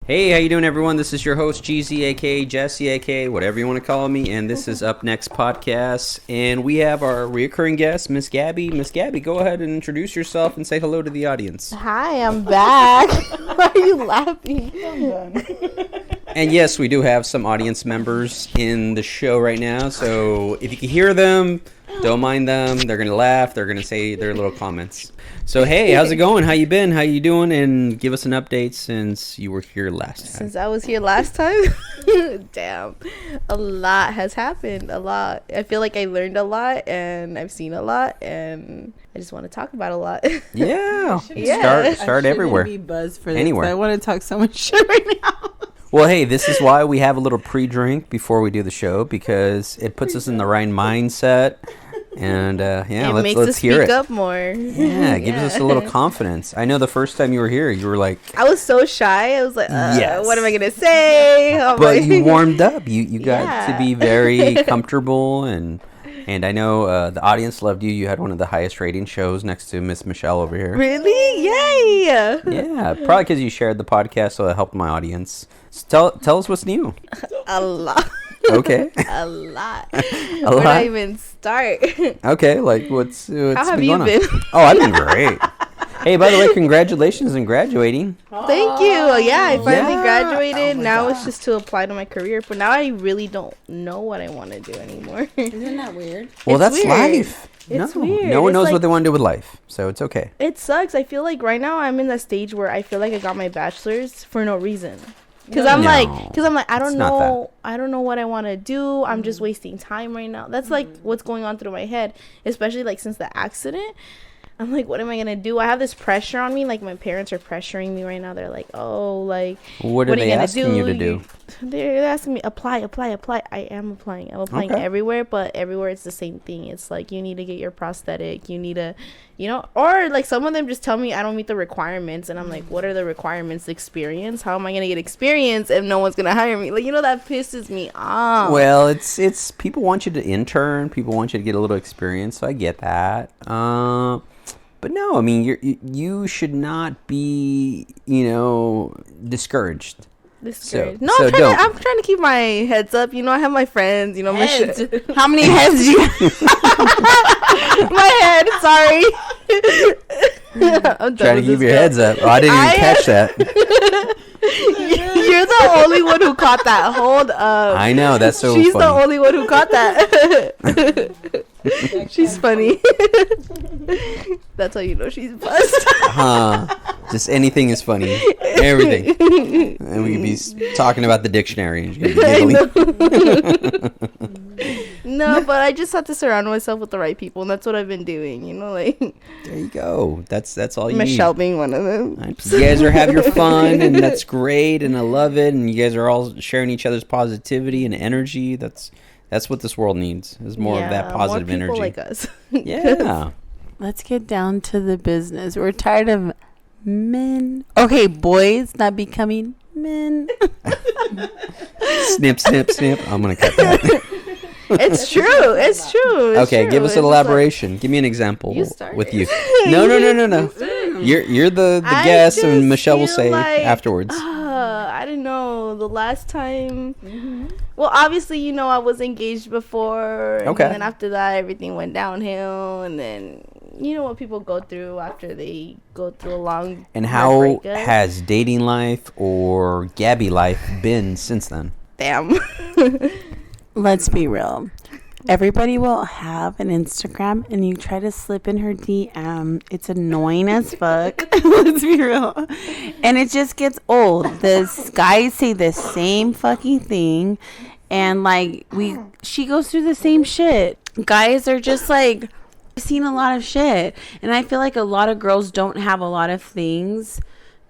Hey, how you doing, everyone? This is your host, Jeezy, aka Jesse, aka whatever you want to call me, and this is Up Next Podcast. And we have our reoccurring guest, Miss Gaby. Miss Gaby, go ahead and introduce yourself and say hello to the audience. Hi, I'm back. Why are you laughing? I'm done. And yes, we do have some audience members in the show right now, so if you can hear them, don't mind them. They're going to laugh. They're going to say their little comments. So, hey, how's it going? How you been? How you doing? And give us an update since you were here last time. Since I was here last time? Damn. A lot has happened. A lot. I feel like I learned a lot and I've seen a lot and I just want to talk about a lot. Yeah. Yeah. Start everywhere. Be buzzed for this. Anywhere. I want to talk so much shit right now. Well, hey, this is why we have a little pre-drink before we do the show, because it puts us in the right mindset. And let's hear it. Speak up more. Yeah, it gives us a little confidence. I know the first time you were here, you were like, I was so shy. I was like, yes. What am I gonna say? But you warmed up. You got to be very comfortable, and I know the audience loved you. You had one of the highest rating shows next to Miss Michelle over here. Really? Yay! Yeah, probably because you shared the podcast, so it helped my audience. So tell us what's new. A lot. Okay. A lot. A Where do lot? I even start? Okay, like what's How have been you going been? on? Oh, I've been great. Hey, by the way, congratulations on graduating. Thank you. Yeah, I finally Yeah. graduated. Oh my Now God. it's just to apply to my career. But now I really don't know what I want to do anymore. Isn't that weird? Well, It's that's weird. life. It's no, weird. No one It's knows like- what they want to do with life, so it's okay. It sucks. I feel like right now I'm in that stage where I feel like I got my bachelor's for no reason. Because No. I'm No, like, I don't it's not know. I don't know what I want to do. I'm just wasting time right now. That's like what's going on through my head, especially like since the accident. I'm like, what am I going to do? I have this pressure on me. Like, my parents are pressuring me right now. They're like, oh, like, What are they asking you to do? They're asking me, apply. I am applying. I'm applying Okay. everywhere, but everywhere it's the same thing. It's like, you need to get your prosthetic. You need to, or like some of them just tell me I don't meet the requirements. And I'm like, what are the requirements? Experience? How am I going to get experience if no one's going to hire me? Like, that pisses me off. Well, it's people want you to intern. People want you to get a little experience, so I get that. But no, I mean, you should not be, discouraged. Discouraged. So- No, so I'm trying to keep my heads up. I have my friends. Heads. How many heads do you? My head. Sorry. I'm done Trying to with keep this your girl. heads up. Oh, I didn't even catch that. You're the only one who caught that. Hold up. I know, that's so She's funny. the only one who caught that. She's funny. That's how you know she's buzzed. Just anything is funny. Everything. And we could be talking about the dictionary. And you're gonna be giggling. No, but I just have to surround myself with the right people, and that's what I've been doing. Like There you go. That's all you Michelle need. being one of them. You guys are having your fun, and that's great, and I love it. And you guys are all sharing each other's positivity and energy. That's what this world needs. Is more of that positive more people energy. like us. Yeah. Let's get down to the business. We're tired of men. Okay, boys not becoming men. Snip, snip, snip. I'm gonna cut that. It's true. It's true. It's Okay, true. give us an It's just like- elaboration. Give me an example You started. with you. No. You're the I guest, just and Michelle will feel say like, afterwards. I don't know. The last time, well, obviously, I was engaged before. Okay. And then after that, everything went downhill. And then, what people go through after they go through a long And how breakup. has dating life or Gabby life been since then? Damn. Let's be real. Everybody will have an Instagram and you try to slip in her DM. It's annoying as fuck. Let's be real. And it just gets old. The guys say the same fucking thing. And she goes through the same shit. Guys are just like, I've seen a lot of shit. And I feel like a lot of girls don't have a lot of things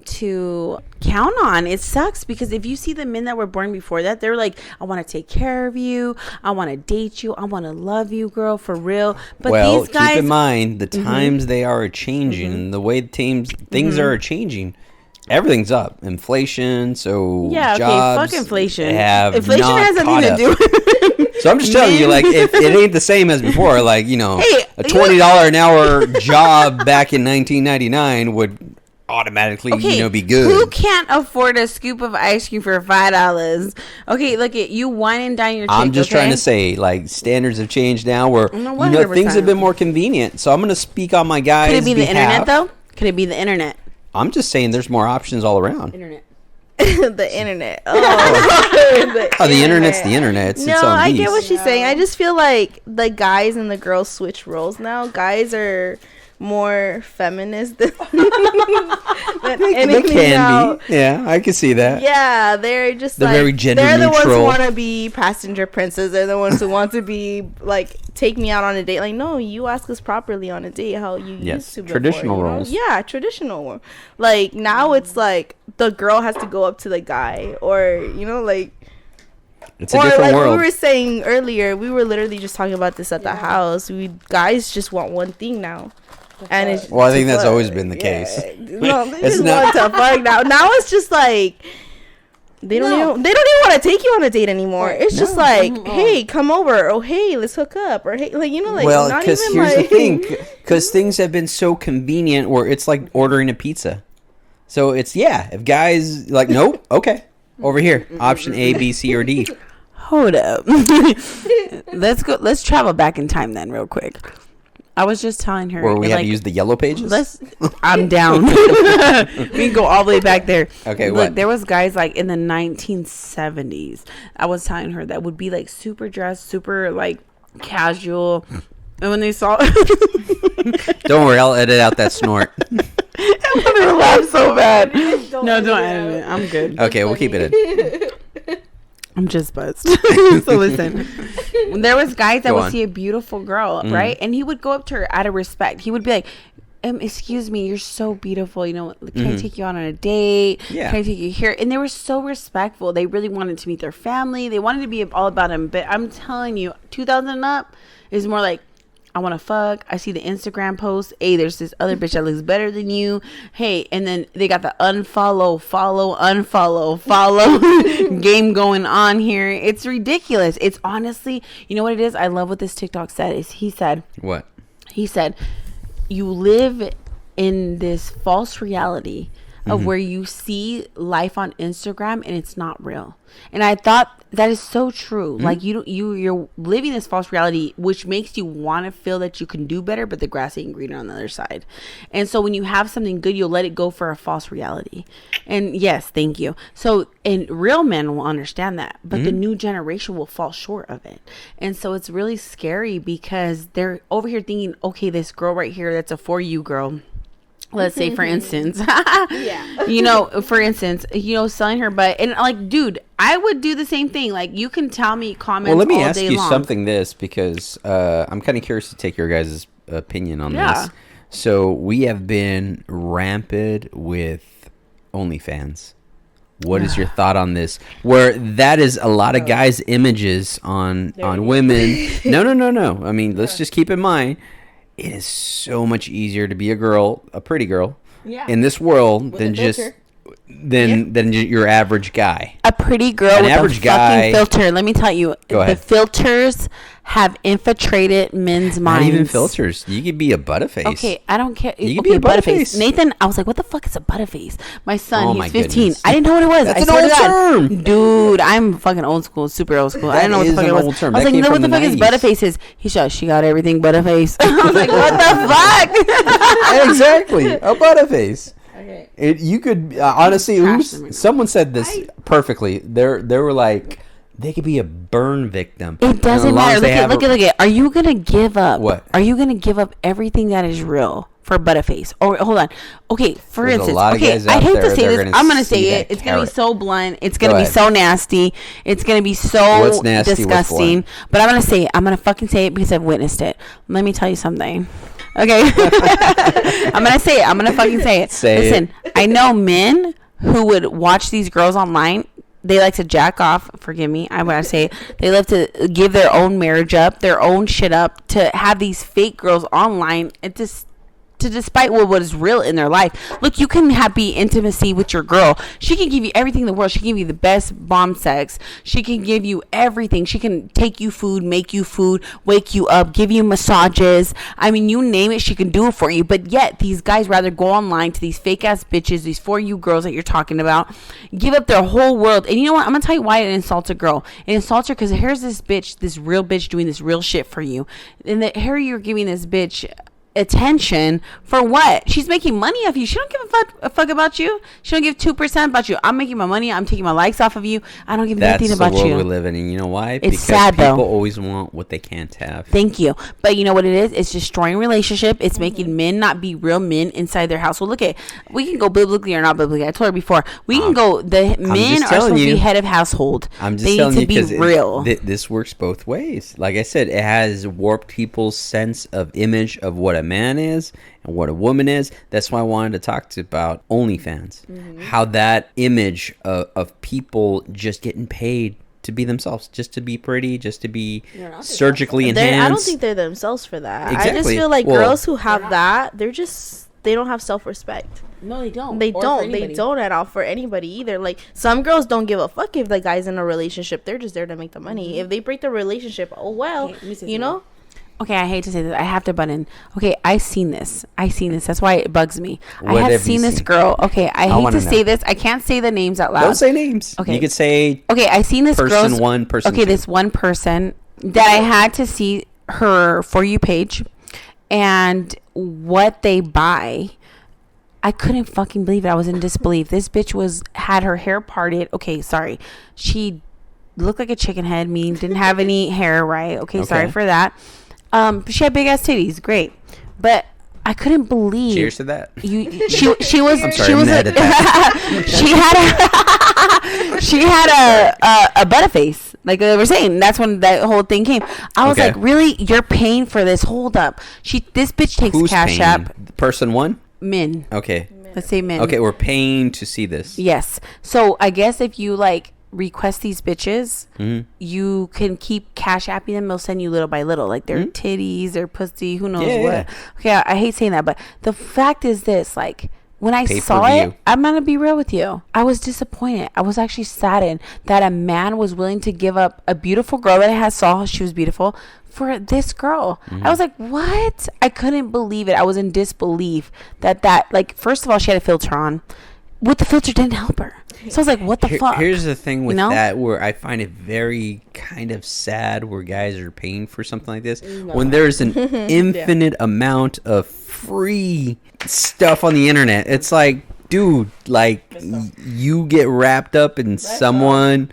to count on. It sucks because if you see the men that were born before that, they're like, I want to take care of you, I want to date you, I want to love you, girl, for real. But well, these guys, keep in mind the times they are changing, and the way things are changing. Everything's up. Inflation, so yeah, okay, jobs fuck inflation. have Inflation not has nothing caught to up. do with it. So I'm just telling you, like, if it ain't the same as before, like, Hey, a $20 an hour job back in 1999 would automatically, Okay, be good. Who can't afford a scoop of ice cream for $5? Okay, look at you wine and dine your chick, I'm just trying to say, like, standards have changed now where, No, things 100%. have been more convenient. So I'm going to speak on my guys' Could it be the behalf. internet, though? Could it be the internet? I'm just saying there's more options all around. Internet. The internet. Oh, The internet's the internet. It's No, its own I beast. get what she's saying. I just feel like the guys and the girls switch roles now. Guys are more feminist than They anything can else. be. Yeah, I can see that. Yeah, they're just They're like, very gender they're the ones who neutral. want to be passenger princess. They're the ones who want to be like, take me out on a date. Like, no, you ask us properly on a date how you used to before, traditional you know? roles. Yeah, traditional. Like now it's like the girl has to go up to the guy, or like. It's a Or different like world. we were saying earlier, we were literally just talking about this at the house. Guys just want one thing now. And it's Well, I think to that's fuck. always been the case. No, they It's just not- want to fuck now. Now it's just like they don't even want to take you on a date anymore. It's just like, hey, come over. Oh, hey, let's hook up. Or hey, like like Well, not because even here's like the thing. Because things have been so convenient where it's like ordering a pizza. So it's, if guys like, nope, okay, over here. Option A, B, C, or D. Hold up. Let's travel back in time then real quick. I was just telling her. Or we and, have to use the yellow pages? I'm down. We can go all the way back there. Okay, Look, what? there was guys like in the 1970s. I was telling her that would be like super dressed, super like casual. And when they saw Don't worry, I'll edit out that snort. I'm gonna laugh so bad. No, don't edit it. I'm good. Okay, we'll keep it in. I'm just buzzed. So listen, there was guys that Go would on. see a beautiful girl, right? And he would go up to her out of respect. He would be like, excuse me, you're so beautiful. Can I take you out on a date? Yeah. Can I take you here? And they were so respectful. They really wanted to meet their family. They wanted to be all about him. But I'm telling you, 2000 and up is more like, I want to fuck. I see the Instagram post. Hey, there's this other bitch that looks better than you. Hey, and then they got the unfollow, follow game going on here. It's ridiculous. It's honestly, you know what it is? I love what this TikTok said. He said, What? He said, you live in this false reality of where you see life on Instagram and it's not real. And I thought that is so true. Like you're living this false reality, which makes you want to feel that you can do better, but the grass ain't greener on the other side. And so when you have something good, you'll let it go for a false reality. And yes, thank you. So, and real men will understand that, but the new generation will fall short of it. And so it's really scary because they're over here thinking, okay, this girl right here, that's a for you girl. Let's say, for instance, for instance, selling her butt. And like, dude, I would do the same thing. Like, you can tell me comments all Well, let me day ask you long. something because I'm kind of curious to take your guys' opinion on this. So we have been rampant with OnlyFans. What is your thought on this? Where that is a lot of guys' images on women. No. I mean, let's just keep in mind, it is so much easier to be a pretty girl, in this world than your average guy. A pretty girl An with average a guy- fucking filter. Let me tell you, Go the ahead. filters have infiltrated men's minds. Not even filters. You could be a butterface. Okay, I don't care. You could be a butterface. Nathan, I was like, what the fuck is a butterface? My son, Oh, he's my 15. goodness. I didn't know what it was. That's I an swear old to God. term. Dude, I'm fucking old school, super old school. I didn't know what the is fuck an it was. old term. I was That like, came no, what from the the fuck is 90s. butterface is? She got everything butterface. I was like, what the fuck? Exactly, a butterface. Okay. You could honestly, Trash them. someone said this perfectly. They were like, they could be a burn victim. It doesn't And as long matter. as they Look have at. Are you gonna give up? What? Are you gonna give up everything that is real for butterface? Or hold on. Okay, for There's a instance. lot of Okay, guys I out hate there to say that are this. gonna I'm gonna see say that it. It's gonna be carrot. so blunt. It's Go gonna be ahead. so nasty. It's gonna be so What's nasty? What's disgusting. blunt? But I'm gonna say it. I'm gonna fucking say it because I've witnessed it. Let me tell you something. Okay. I'm gonna say it. I'm gonna fucking say it. Say Listen, I know men who would watch these girls online. They like to jack off. Forgive me. I want to say it. They love to give their own marriage up, their own shit up, to have these fake girls online. It just to despite what is real in their life. Look, you can be intimacy with your girl. She can give you everything in the world. She can give you the best bomb sex. She can give you everything. She can take you food, make you food, wake you up, give you massages. I mean, you name it, she can do it for you. But yet these guys rather go online to these fake ass bitches, these For You girls that you're talking about, give up their whole world. And you know what, I'm gonna tell you why it insults a girl. It insults her because here's this bitch, this real bitch doing this real shit for you, and that here you're giving this bitch attention for what? She's making money off you. She don't give a fuck about you. She don't give 2% about you. I'm making my money. I'm taking my likes off of you. I don't give anything about you. That's the world we live in, and you know why? It's because sad, people though. always want what they can't have. Thank you. But you know what it is? It's destroying relationship. It's making men not be real men inside their house. Well, look at, we can go biblically or not biblically. I told her before. We can go, the men are supposed to be head of household. I'm just they telling need to you be real. This works both ways. Like I said, it has warped people's sense of image of what a man is and what a woman is. That's why I wanted to talk about OnlyFans. How that image of people just getting paid to be themselves, just to be pretty, just to be surgically enhanced. I don't think they're themselves for that. Exactly. I just feel like girls who have that, they don't have self-respect. No, they don't. They don't at all for anybody either. Like, some girls don't give a fuck if the guy's in a relationship. They're just there to make the money. If they break the relationship, oh well, you know. Okay, I hate to say this. I have to butt in. Okay, I've seen this. That's why it bugs me. What I have seen this girl. Okay, I hate to say this. I can't say the names out loud. Don't say names. Okay. You could say. Okay, I seen this person one, person Okay, two. this one person that I had to see her For You page and what they buy. I couldn't fucking believe it. I was in disbelief. This bitch had her hair parted. Okay, sorry. She looked like a chicken head. Didn't have any hair, right? Okay, sorry for that. She had big ass titties, great, but I couldn't believe. Cheers to that. She was. I'm sorry, she had a butterface, like they were saying. That's when that whole thing came. I was like, really? You're paying for this? Hold up. This bitch takes Who's Cash paying? App. Person one. Men. Okay. Let's say men. Okay, we're paying to see this. Yes. So I guess if you request these bitches, you can keep Cash Apping them. They'll send you little by little, like their titties, their pussy, who knows what. Yeah. Okay, I hate saying that, but the fact is this, when I saw it, I'm gonna be real with you, I was disappointed. I was actually saddened that a man was willing to give up a beautiful girl that I saw she was beautiful for this girl. I was like, what? I couldn't believe it. I was in disbelief that first of all, she had a filter on. With the filter didn't help her. So I was like, what the fuck? Here's the thing with that, where I find it very kind of sad where guys are paying for something like this. When there's an infinite amount of free stuff on the internet. It's like, dude, you get wrapped up in someone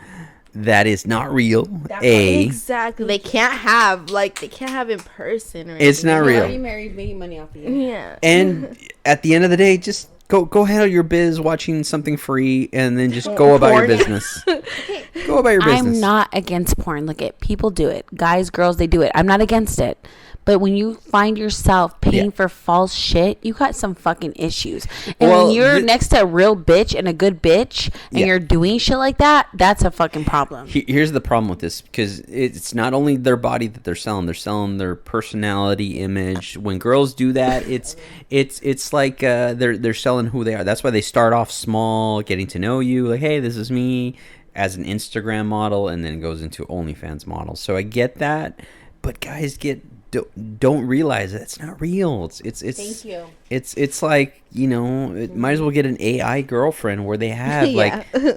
that is not real. Exactly. They can't have in person. Or it's not real. Already married, making money off of you. Yeah. And at the end of the day, just go handle your biz watching something free, and then just go about your business. Go about your business. I'm not against porn. Look, people do it. Guys, girls, they do it. I'm not against it. But when you find yourself paying for false shit, you got some fucking issues. And when you're next to a real bitch and a good bitch and you're doing shit like that, that's a fucking problem. Here's the problem with this, because it's not only their body that they're selling their personality, image. When girls do that, it's like they're selling who they are. That's why they start off small, getting to know you, like, hey, this is me, as an Instagram model, and then it goes into OnlyFans model. So I get that, but guys don't realize that it's not real. It's Thank you. It's like, it might as well get an AI girlfriend where they have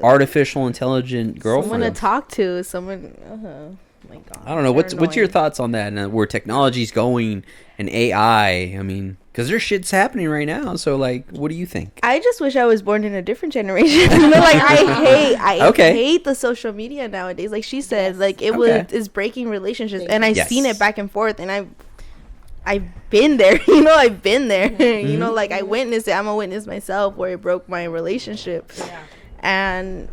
artificial intelligent girlfriend. Someone to talk to, someone. My God. I don't know. What's your thoughts on that? And where technology's going and AI? I mean, because there's shit's happening right now. So what do you think? I just wish I was born in a different generation. I hate the social media nowadays. Like she said, is breaking relationships, and I've seen it back and forth, and I've been there. I've been there. I witnessed it. I'm a witness myself where it broke my relationship, and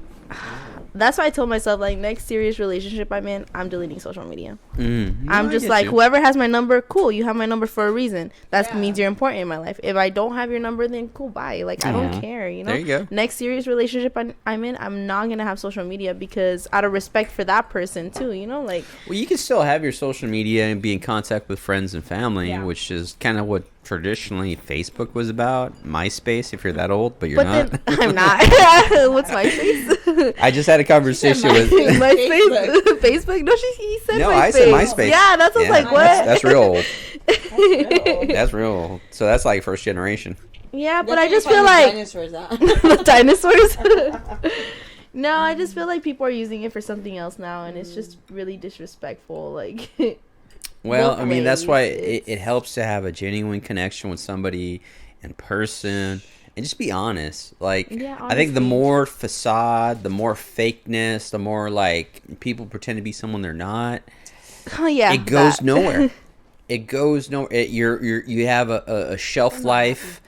that's why I told myself, like, next serious relationship I'm in, I'm deleting social media. Mm. I'm just like, whoever has my number, cool, you have my number for a reason. That means you're important in my life. If I don't have your number, then cool, bye. Like, I don't care, you know? There you go. Next serious relationship I'm in, I'm not going to have social media because out of respect for that person, too, you know? Like, well, you can still have your social media and be in contact with friends and family, which is kind of what traditionally Facebook was about. MySpace, if you're that old, but you're not. Then, I'm not. What's MySpace? I just had a conversation with MySpace. Facebook. No, he said no, MySpace. I said MySpace. Yeah, that's what I was like, what? That's real old. That's real old. So that's like first generation. Yeah, but I just feel like dinosaurs. The dinosaurs. No, I just feel like people are using it for something else now, and it's just really disrespectful. Like, well, I mean, that's why it helps to have a genuine connection with somebody in person and just be honest. Like, I think the more facade, the more fakeness, the more like people pretend to be someone they're not. Oh yeah, it goes nowhere. It goes nowhere. You have a shelf life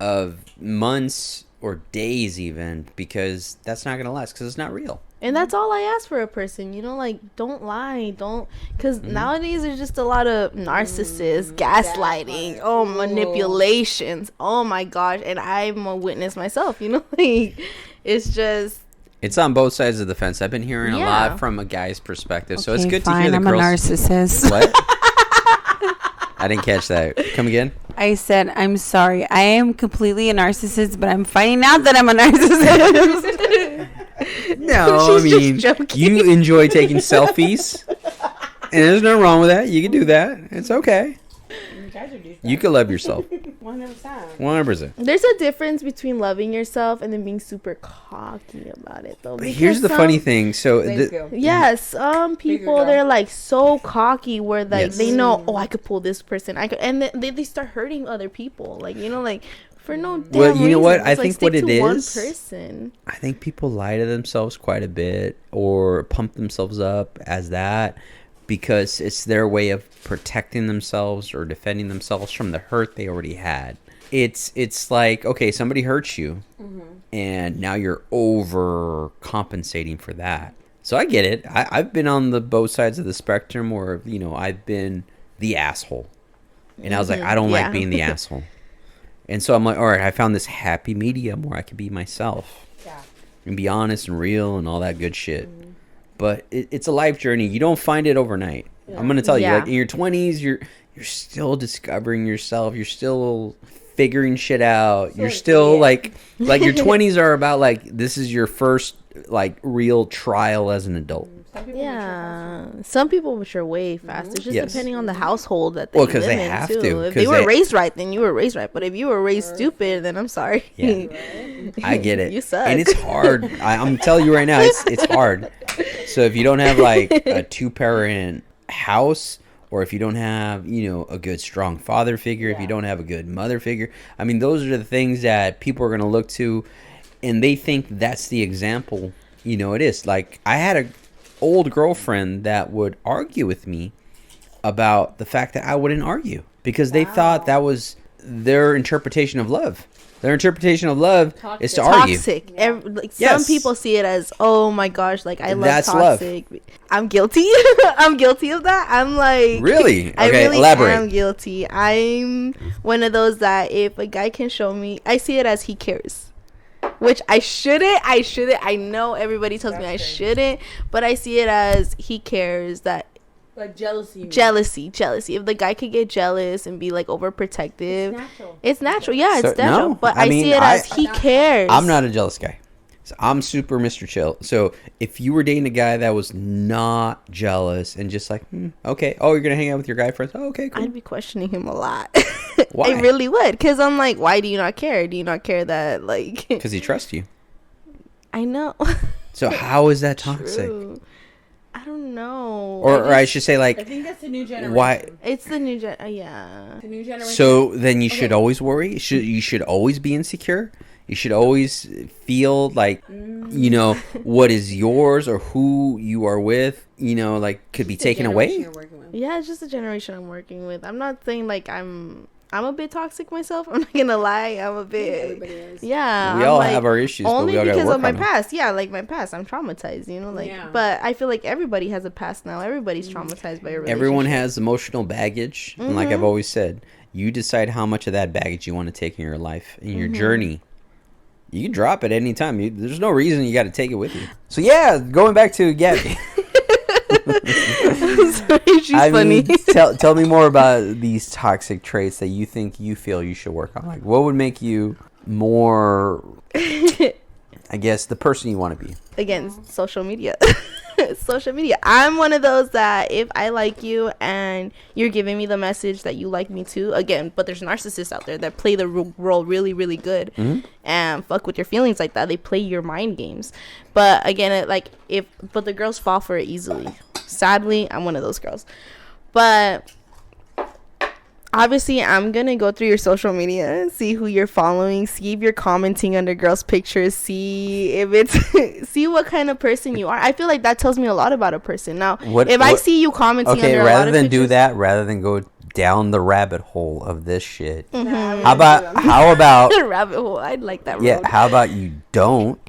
of months or days even, because that's not gonna last, because it's not real. And that's all I ask for a person, you know, like, don't lie, don't, because nowadays there's just a lot of narcissists, gaslighting, manipulations, oh my gosh, and I'm a witness myself, you know, like, it's on both sides of the fence. I've been hearing a lot from a guy's perspective, so it's good to hear the I'm girls. a narcissist. What? I didn't catch that. Come again? I said, I'm sorry. I am completely a narcissist, but I'm finding out that I'm a narcissist. No, I mean, you enjoy taking selfies, and there's nothing wrong with that. You can do that. It's okay. You can love yourself. 100%. There's a difference between loving yourself and then being super cocky about it, though. But here's the funny thing. So, some people, they're like so cocky where like they know, I could pull this person. I could, and then they start hurting other people. Like, you know, like for no damn well, you know reason. what? I It's like, think what it one is. person. I think people lie to themselves quite a bit or pump themselves up as that, because it's their way of protecting themselves or defending themselves from the hurt they already had. It's like, okay, somebody hurts you, and now you're overcompensating for that. So I get it. I've been on the both sides of the spectrum where, you know, I've been the asshole. And I was like, I don't like being the asshole. And so I'm like, all right, I found this happy medium where I can be myself. And be honest and real and all that good shit. But it's a life journey. You don't find it overnight. I'm going to tell you, like, in your 20s, you're still discovering yourself. You're still figuring shit out. You're still like your 20s are about like, this is your first like real trial as an adult. Some people mature way faster. It's just depending on the household that they live in. Because they have to. If they were raised right, then you were raised right. But if you were raised stupid, then I'm sorry. I get it. You suck. And it's hard. I'm telling you right now, it's hard. So if you don't have like a 2-parent house, or if you don't have, you know, a good strong father figure, if you don't have a good mother figure, I mean, those are the things that people are going to look to, and they think that's the example. You know, it is. Like, I had a old girlfriend that would argue with me about the fact that I wouldn't argue, because they thought that was their interpretation of love. Their interpretation of love is to argue. Toxic. Some people see it as, oh my gosh, like I love That's toxic. Love. I'm guilty. I'm guilty of that. I'm like, really? Okay, I really elaborate. am guilty. I'm one of those that if a guy can show me, I see it as he cares. Which I shouldn't. I know everybody tells me I shouldn't, but I see it as he cares. That like jealousy. Jealousy. If the guy could get jealous and be like overprotective, it's natural. Yeah, it's natural. No, but I mean, see it as he cares. I'm not a jealous guy. So I'm super Mr. Chill. So if you were dating a guy that was not jealous and just like, okay, you're gonna hang out with your guy friends, okay, cool. I'd be questioning him a lot. Why? I really would, because I'm like, why do you not care? Do you not care that like? Because he trusts you. I know. So how is that toxic? True. I don't know. Or I should say, like, I think that's the new generation. Why? It's the new gen. Yeah. The new generation. So then you should always worry. You should always be insecure. You should always feel like, you know, what is yours or who you are with, you know, like could be taken away. Yeah, it's just the generation I'm working with. I'm not saying like I'm I'm a bit toxic myself. I'm not gonna lie. I'm a bit. Everybody is. Yeah. We I'm all like, have our issues, but only we all gotta because work of my on them. past. Yeah, like my past. I'm traumatized. You know, like. Yeah. But I feel like everybody has a past now. Everybody's traumatized by a relationship. Everyone has emotional baggage, and like I've always said, you decide how much of that baggage you want to take in your life, in your journey. You can drop it any time. There's no reason you got to take it with you. So yeah, going back to Gabby. Sorry, she's funny. Tell me more about these toxic traits that you think you feel you should work on. Like, what would make you more, I guess, the person you want to be? Again, social media. Social media. I'm one of those that if I like you and you're giving me the message that you like me too, again, but there's narcissists out there that play the role really, really good and fuck with your feelings like that. They play your mind games. But again, but the girls fall for it easily. Sadly, I'm one of those girls. But obviously, I'm going to go through your social media, see who you're following, see if you're commenting under girls' pictures, see if it's, see what kind of person you are. I feel like that tells me a lot about a person. Now, I see you commenting under a lot of rather than pictures, do that, rather than go down the rabbit hole of this shit, how about the rabbit hole. I'd like that road. yeah, how about you don't,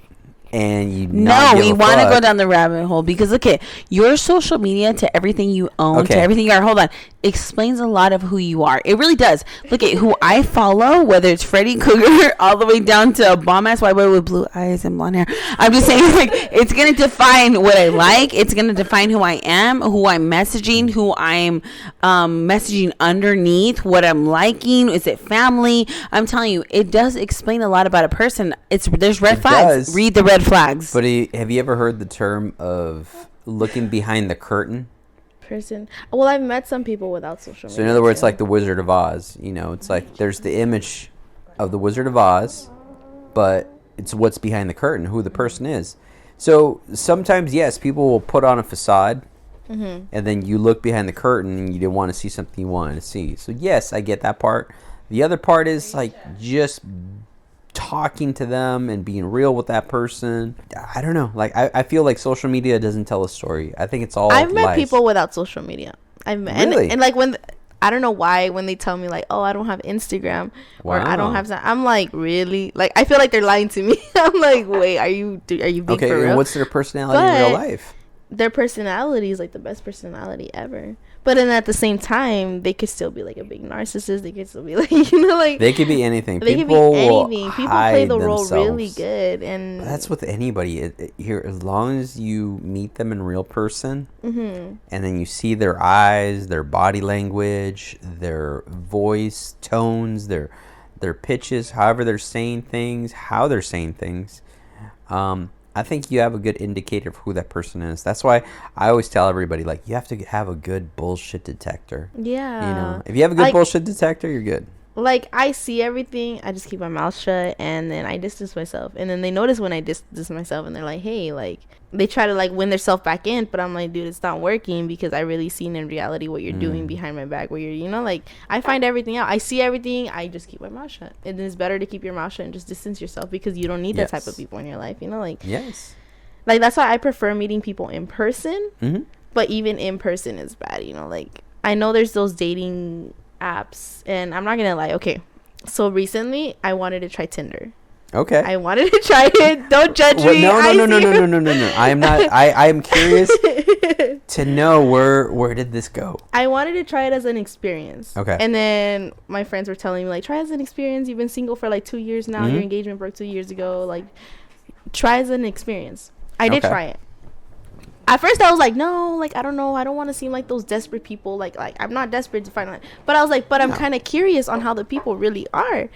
and you No, we want to go down the rabbit hole because okay, your social media to everything you own, to everything you are. Hold on, explains a lot of who you are. It really does. Look at who I follow, whether it's Freddy Cougar all the way down to a bomb ass white boy with blue eyes and blonde hair. I'm just saying, like, it's gonna define what I like. It's gonna define who I am, who I'm messaging, who I'm messaging underneath, what I'm liking. Is it family? I'm telling you, it does explain a lot about a person. There's red flags. Does. Read the red flags. But have you ever heard the term of looking behind the curtain? Person. Well, I've met some people without social media. So in other words, too. like the Wizard of Oz, it's like there's the image of the Wizard of Oz, but it's what's behind the curtain, who the person is. So sometimes, yes, people will put on a facade, and then you look behind the curtain and you didn't want to see something you wanted to see. So yes, I get that part. The other part is like just talking to them and being real with that person. I don't know. Like I feel like social media doesn't tell a story. I think it's all I've met lies. people without social media. I've met Really? and like when I don't know why when they tell me like, oh, I don't have Instagram or I don't have that, I'm like, really? Like I feel like they're lying to me. I'm like, wait, are you being okay? for real? And what's their personality in real life? Their personality is like the best personality ever. But then at the same time, they could still be like a big narcissist. They could still be like, like they could be anything. They People could be anything. People play the role themselves. really good, and But that's with anybody. Here, as long as you meet them in real person, and then you see their eyes, their body language, their voice tones, their pitches, however they're saying things, how they're saying things. I think you have a good indicator of who that person is. That's why I always tell everybody, like, you have to have a good bullshit detector. Yeah. If you have a good bullshit detector, you're good. Like, I see everything. I just keep my mouth shut, and then I distance myself. And then they notice when I distance myself, and they're like, hey, like, they try to, like, win themselves back in. But I'm like, dude, it's not working because I really seen in reality what you're doing behind my back. Where you're, like, I find everything out. I see everything. I just keep my mouth shut. And it's better to keep your mouth shut and just distance yourself because you don't need that type of people in your life. Like, yes. Like, that's why I prefer meeting people in person. But even in person is bad, like, I know there's those dating apps, and I'm not gonna lie. Okay, so recently I wanted to try Tinder. Okay. I wanted to try it. Don't judge me. No. I am not. I am curious to know where did this go. I wanted to try it as an experience. Okay. And then my friends were telling me, like, try it as an experience. You've been single for like 2 years now. Your engagement broke 2 years ago. Like, try as an experience. I did try it. At first I was like, no, like, I don't know, I don't want to seem like those desperate people, like I'm not desperate to find out, but I was like, but I'm kind of curious on how the people really are.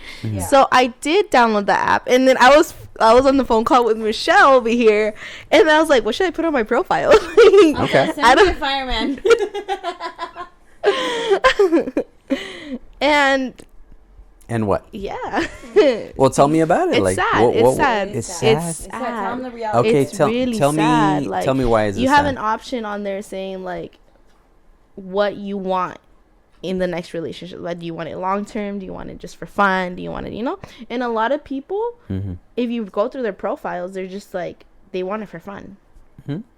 So I did download the app, and then I was on the phone call with Michelle over here, and I was like, what should I put on my profile? Okay. I don't fireman. And what? Yeah. Well, tell me about it. It's like, sad. It's sad. It's sad. It's sad. Tell them the reality. Okay, It's really sad. Like, tell me why is it you have sad? an option on there saying like what you want in the next relationship. Like, do you want it long term? Do you want it just for fun? Do you want it, And a lot of people, if you go through their profiles, they're just like, they want it for fun.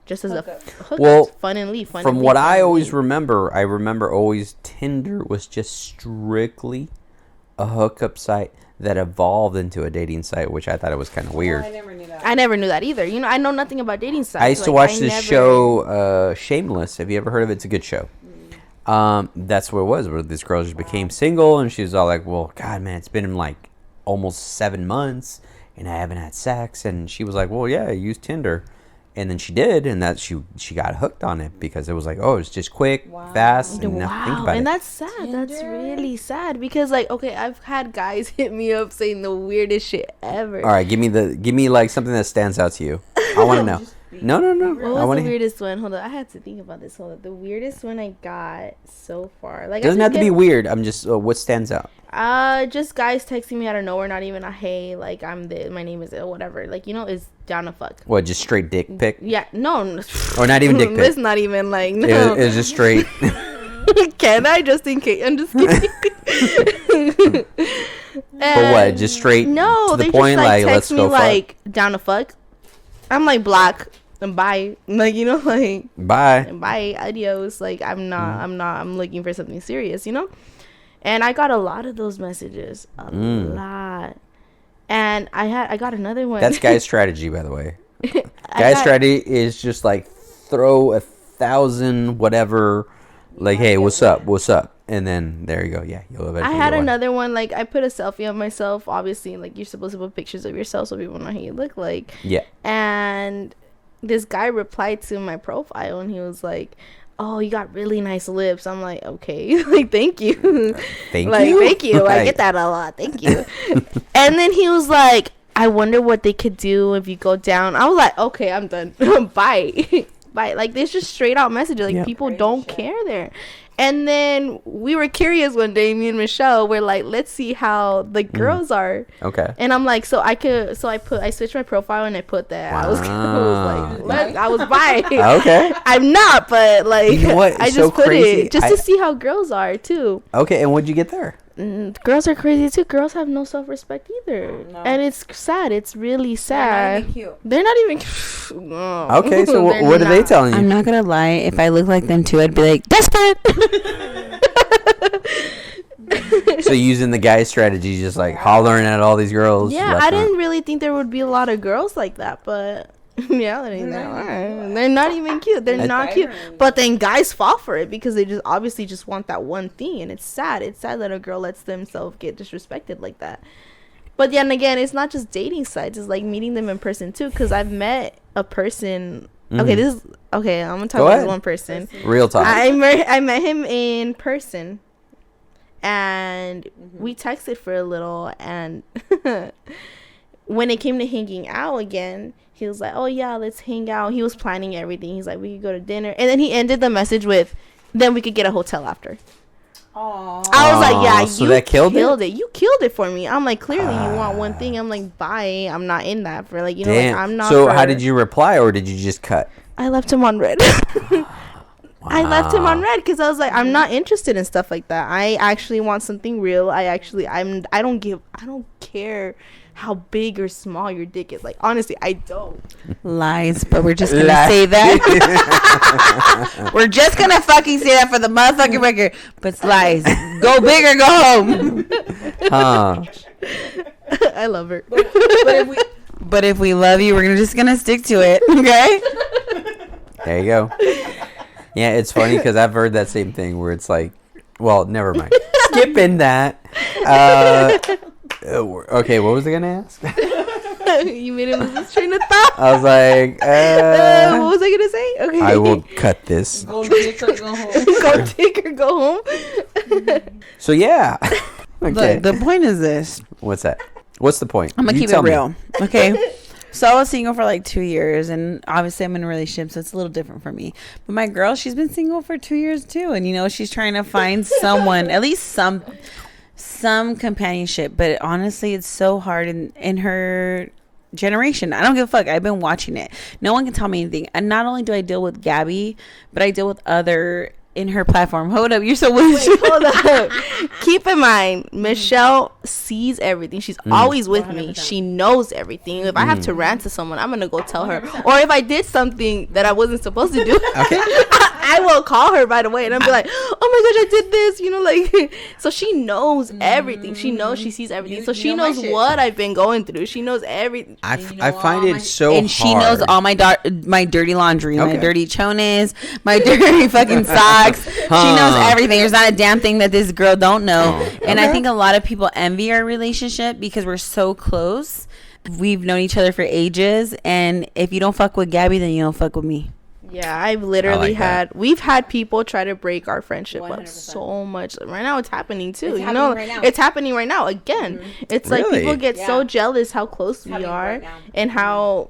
Just as a hook. Well, fun and leave. From what I always remember, I remember always Tinder was just strictly a hookup site that evolved into a dating site, which I thought it was kind of weird. I never knew that. I never knew that either. You know, I know nothing about dating sites. I used to watch this show, Shameless. Have you ever heard of it? It's a good show. That's what it was, where this girl just became single, and she was all like, well, God, man, it's been like almost 7 months, and I haven't had sex. And she was like, well, yeah, I use Tinder. And then she did, and that she got hooked on it because it was like, oh, it's just quick, fast, and not think about and it. that's sad. That's really sad because, like, okay, I've had guys hit me up saying the weirdest shit ever. All right, give me like something that stands out to you. I want to know. No. What was the weirdest one? Hold on, I had to think about this. Hold on, the weirdest one I got so far, like, doesn't have to be weird. I'm just what stands out. Just guys texting me out of nowhere, not even a hey, like my name is whatever, like, you know, is down to fuck. What, just straight dick pic? Yeah, no, or not even dick pic. It's not even like no. It's just straight. Can I just in case? I'm just kidding. But what? Just straight? No, to the they point, just like let's text me go like down to fuck. I'm like block and bye, like, you know, like bye, adios. Like I'm looking for something serious, you know. And I got a lot of those messages, a lot. And I got another one. That's guy's strategy, by the way. Guy's strategy is just like throw 1,000 whatever, like, hey, what's up, and then there you go. Yeah, you'll eventually. I had another one, like, I put a selfie of myself. Obviously, like, you're supposed to put pictures of yourself so people know how you look like. Yeah. And this guy replied to my profile, and he was like, oh, you got really nice lips. I'm like, okay, like, thank you. Thank you. I get that a lot. Thank you. And then he was like, I wonder what they could do if you go down. I was like, okay, I'm done. Bye. Bye. Like, there's just straight out messages. Like, people don't care there. And then we were curious one day, me and Michelle were like, let's see how the girls are. Okay. And I'm like, I switched my profile and I put that. Wow. I was bi. Okay. I'm not, but like, you know what? I just put it just to see how girls are too. Okay, and what'd you get there? Girls are crazy too. Girls have no self-respect either. No. And it's sad. It's really sad. They're not even cute. No. Okay, so what are they telling you? I'm not gonna lie. If I look like them too, I'd be like, desperate. So using the guy strategy, just like hollering at all these girls. Yeah, I didn't really think there would be a lot of girls like that, but yeah, they're not even cute. They're not cute. But then guys fall for it because they just obviously just want that one thing, and it's sad. It's sad that a girl lets themselves get disrespected like that. But then again, it's not just dating sites. It's like meeting them in person too. Because I've met a person. Mm-hmm. Okay, I'm gonna talk about this one person. Real talk. I met him in person, and we texted for a little, and when it came to hanging out again, he was like, oh yeah, let's hang out. He was planning everything. He's like, we could go to dinner. And then he ended the message with, then we could get a hotel after. Aww. I was like, yeah, so you that killed it. You killed it for me. I'm like, clearly you want one thing. I'm like, bye. I'm not in that for, like, you know, like, I'm not. So how did you reply, or did you just cut? I left him on red. I left him on red because I was like, I'm not interested in stuff like that. I actually want something real. I don't care how big or small your dick is. Like, honestly, I don't. Lies, but we're just gonna say that. We're just gonna fucking say that for the motherfucking record. But it's lies. Go big or go home. I love her. But if we love you, we're just gonna stick to it. Okay. There you go. Yeah, it's funny because I've heard that same thing where it's like, well, never mind. Skipping that. Okay, what was I gonna ask? You made him lose his train of thought. I was like, what was I gonna say? Okay, I will cut this. Go dick or go home. Go dick or go home. So yeah. Okay. The point is this. What's that? What's the point? I'm gonna keep it real. Okay. So I was single for like 2 years, and obviously I'm in a relationship, so it's a little different for me. But my girl, she's been single for 2 years too, and you know, she's trying to find someone, at least some companionship. But honestly, it's so hard in her generation. I don't give a fuck. I've been watching it. No one can tell me anything. And not only do I deal with Gaby, but I deal with other in her platform. Hold up, you're so weird. Hold up. Keep in mind, Michelle sees everything. She's always with 100%. Me. She knows everything. If I have to rant to someone, I'm gonna go tell her. 100%. Or if I did something that I wasn't supposed to do, I will call her right away, and I'll be like, oh my gosh, I did this, you know, like, so she knows everything. She knows, she sees everything. So she knows what I've been going through. She knows everything. I find it so hard. And she knows all my dirty laundry, my dirty chones, my dirty fucking socks. She knows everything. There's not a damn thing that this girl don't know. And I think a lot of people envy our relationship because we're so close. We've known each other for ages, and if you don't fuck with Gabby, then you don't fuck with me. Yeah, I've literally we've had people try to break our friendship 100%. Up so much. Right now it's happening too. It's happening right now again. It's like people get so jealous how close we are and how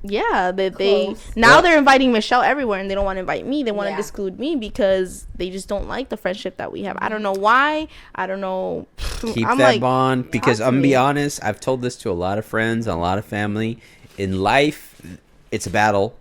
they're inviting Michelle everywhere, and they don't want to invite me. They want to exclude me because they just don't like the friendship that we have. I don't know why. I don't know. Keep that bond, because I'm gonna be honest, I've told this to a lot of friends and a lot of family. In life, it's a battle,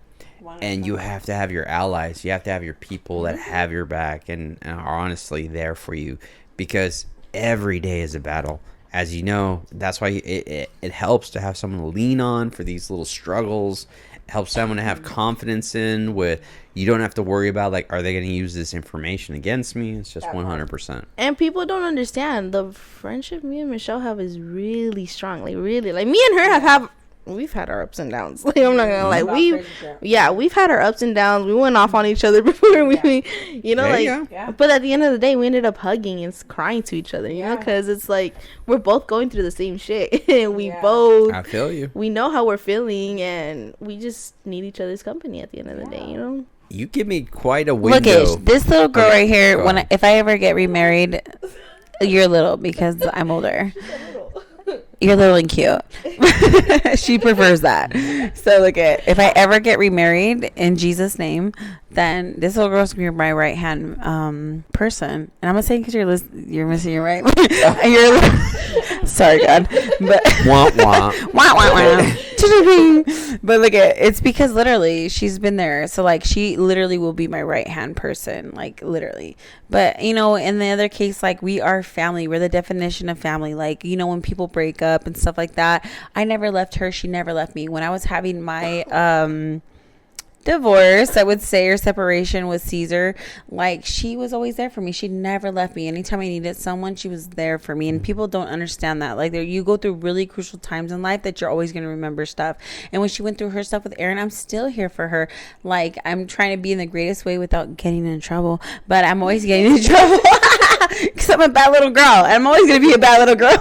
and you have to have your allies. You have to have your people that have your back and are honestly there for you, because every day is a battle. As you know, that's why it helps to have someone to lean on for these little struggles. It helps someone to have confidence in. You don't have to worry about, like, are they going to use this information against me? It's just 100%. And people don't understand the friendship me and Michelle have is really strong. Like, really. Like, me and her we've had our ups and downs. Like, I'm not gonna lie. We've had our ups and downs. We went off on each other before we you know, but at the end of the day, we ended up hugging and crying to each other, you know, because it's like we're both going through the same shit. I feel you. We know how we're feeling, and we just need each other's company at the end of the day, you know. You give me quite a window. Look at this little girl right here. If I ever get remarried, you're little because I'm older. You're little and cute. She prefers that. So look at, if I ever get remarried in Jesus' name, then this little girl's gonna be my right hand person. And I'm not saying because you're missing your right. Sorry, God, but wah wah wah wah wah. But look at, it's because literally she's been there, so like she literally will be my right hand person, like literally. But you know, in the other case, like we are family. We're the definition of family. Like, you know, when people break up and stuff like that, I never left her, she never left me. When I was having my divorce, I would say, or separation with Caesar, like she was always there for me. She never left me. Anytime I needed someone, she was there for me. And people don't understand that. Like, you go through really crucial times in life that you're always going to remember stuff. And when she went through her stuff with Aaron, I'm still here for her. Like, I'm trying to be in the greatest way without getting in trouble, but I'm always getting in trouble because I'm a bad little girl. I'm always going to be a bad little girl.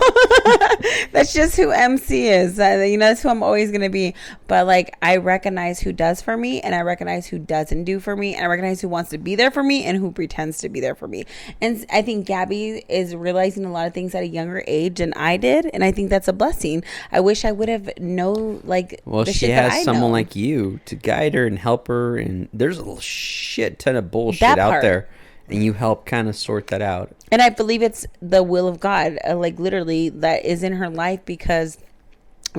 That's just who MC is. You know, that's who I'm always going to be. But like, I recognize who does for me, and I recognize who doesn't do for me, and I recognize who wants to be there for me and who pretends to be there for me. And I think Gabby is realizing a lot of things at a younger age than I did, and I think that's a blessing. I wish I would have she has someone like you to guide her and help her, and there's a shit ton of bullshit out there, and you help kind of sort that out. And I believe it's the will of God, like literally, that is in her life, because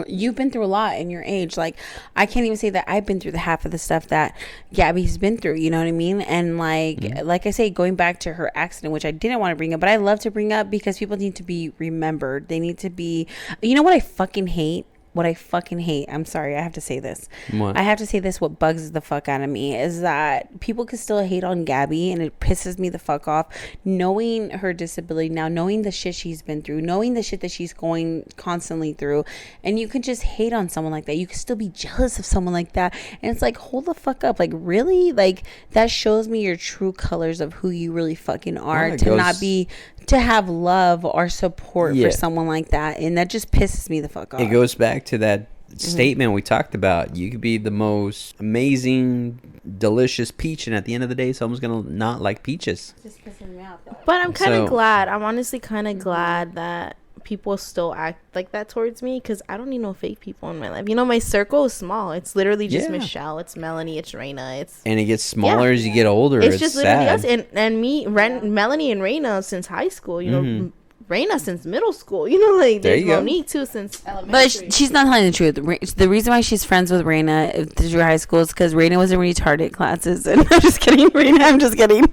you've been through a lot in your age. Like, I can't even say that I've been through the half of the stuff that Gabby's been through, you know what I mean? And like I say, going back to her accident, which I didn't want to bring up, but I love to bring up because people need to be remembered. They need to be, you know what I fucking hate? I'm sorry, I have to say this. What? I have to say this. What bugs the fuck out of me is that people can still hate on Gabby, and it pisses me the fuck off. Knowing her disability now, knowing the shit she's been through, knowing the shit that she's going constantly through, and you can just hate on someone like that. You can still be jealous of someone like that, and it's like, hold the fuck up. Like, really? Like, that shows me your true colors of who you really fucking are, to have love or support for someone like that. And that just pisses me the fuck off. It goes back to that statement we talked about. You could be the most amazing, delicious peach, and at the end of the day, someone's gonna not like peaches. Just pissing me off, though. But I'm kind of glad. I'm honestly kind of glad that people still act like that towards me, because I don't need no fake people in my life. You know, my circle is small. It's literally just Michelle, it's Melanie, it's Raina, and it gets smaller as you get older. It's just literally us and me, Melanie and Raina since high school, you know. Raina since middle school, you know, like there's Monique too since elementary. But she's not telling the truth. The reason why she's friends with Raina through high school is because Raina was in retarded classes. And I'm just kidding, Raina. I'm just kidding.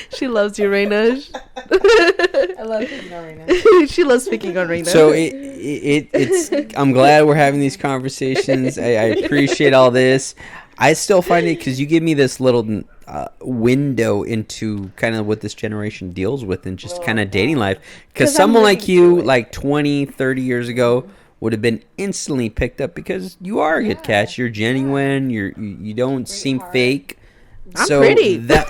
She loves you, Raina. I love speaking on Raina. She loves speaking on Raina. So it's. I'm glad we're having these conversations. I appreciate all this. I still find it, because you give me this little window into kind of what this generation deals with and just kind of dating life. Because 'Cause someone I'm like living you, through it. like 20, 30 years ago, would have been instantly picked up because you are a good catch. You're genuine. You don't seem fake. I'm So pretty. That,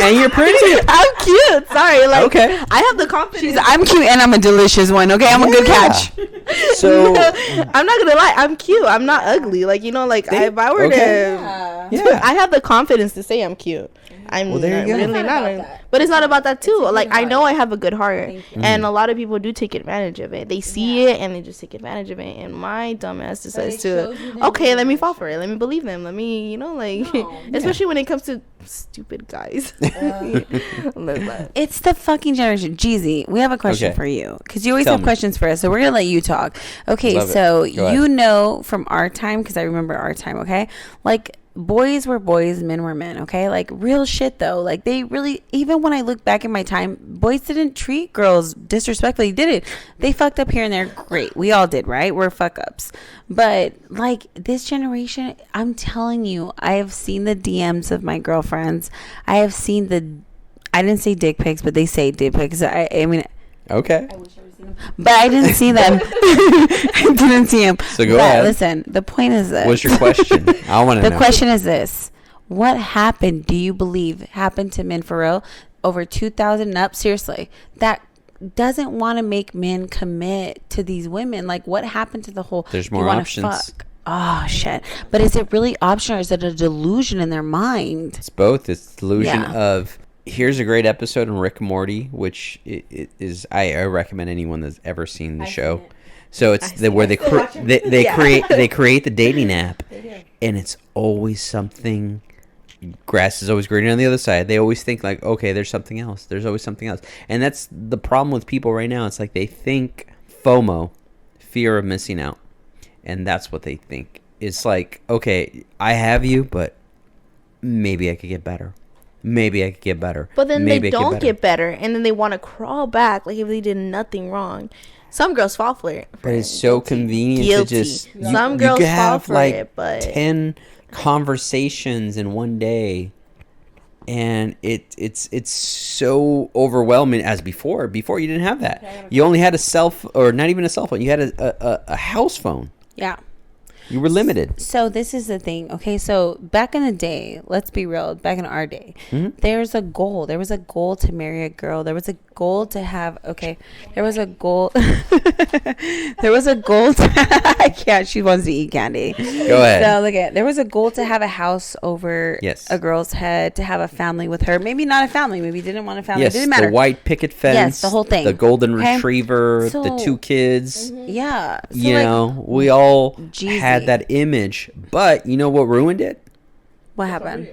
and you're pretty. I'm cute. Sorry. Like, Okay. I have the confidence. I'm cute and I'm a delicious one. Okay, I'm a good Yeah. catch. So I'm not gonna lie. I'm cute. I'm not ugly. Like, you know, like if I were Okay. to, yeah. I have the confidence to say I'm cute. I'm Well, there you go. really It's not not. about that. But it's not about that too. Like, I know I have a good heart, Thank you. and a lot of people do take advantage of it. They see it and they just take advantage of it. And my dumbass decides it to, shows you that okay, you're let me rich. fall for it. Let me believe them. Let me, you know, like, No. especially when it comes to stupid guys. It's the fucking generation. Jeezy, we have a question Okay. for you because you always Tell have me. questions for us. So we're gonna let you talk. Okay, Love it. so Go ahead. you know from our time, because I remember our time. Okay, like boys were boys, men were men. Okay, like real shit though. Like they really, even when I look back in my time, boys didn't treat girls disrespectfully. Did it? They fucked up here and there. Great, we all did, right? We're fuck ups. But like this generation, I'm telling you, I have seen the DMs of my girlfriends. I have seen I didn't say dick pics, but they say dick pics. I mean, Okay. but I didn't see them. I didn't see them. So go But ahead. Listen, the point is this. What's your question? I want to The know. question is this. What happened, do you believe, happened to men for real? Over 2,000 and up? Seriously. That doesn't want to make men commit to these women. Like, what happened to the whole... There's you more wanna options. fuck? Oh, shit. But is it really optional or is it a delusion in their mind? It's both. It's delusion Yeah. of. Here's a great episode in Rick and Morty, which it is. I recommend anyone that's ever seen the show. So it's where they create the dating app, and it's always something. Grass is always greener on the other side. They always think like, okay, there's something else. There's always something else, and that's the problem with people right now. It's like they think FOMO, fear of missing out, and that's what they think. It's like, okay, I have you, but maybe I could get better. Maybe I could get better. But then Maybe they I could don't get better, and then they want to crawl back like if they did nothing wrong. Some girls fall for it. But it's so convenient Guilty. to just Some girls could fall have for like it, but 10 conversations in one day, and it's so overwhelming. As before you didn't have that. You only had or not even a cell phone. You had a house phone. Yeah. You were limited. So this is the thing. Okay, so back in the day, let's be real, back in our day, there's a goal. There was a goal to marry a girl. There was a goal to have, there was a goal. There was a goal to, I can't, she wants to eat candy. Go ahead. So look at, there was a goal to have a house over Yes. a girl's head, to have a family with her. Maybe not a family. Maybe didn't want a family. Yes, It didn't matter. the white picket fence. Yes, the whole thing. The golden Okay? retriever. So- the 2 kids. Yeah. So You like, know, we all Jeezy. had that image, but you know what ruined it? what happened?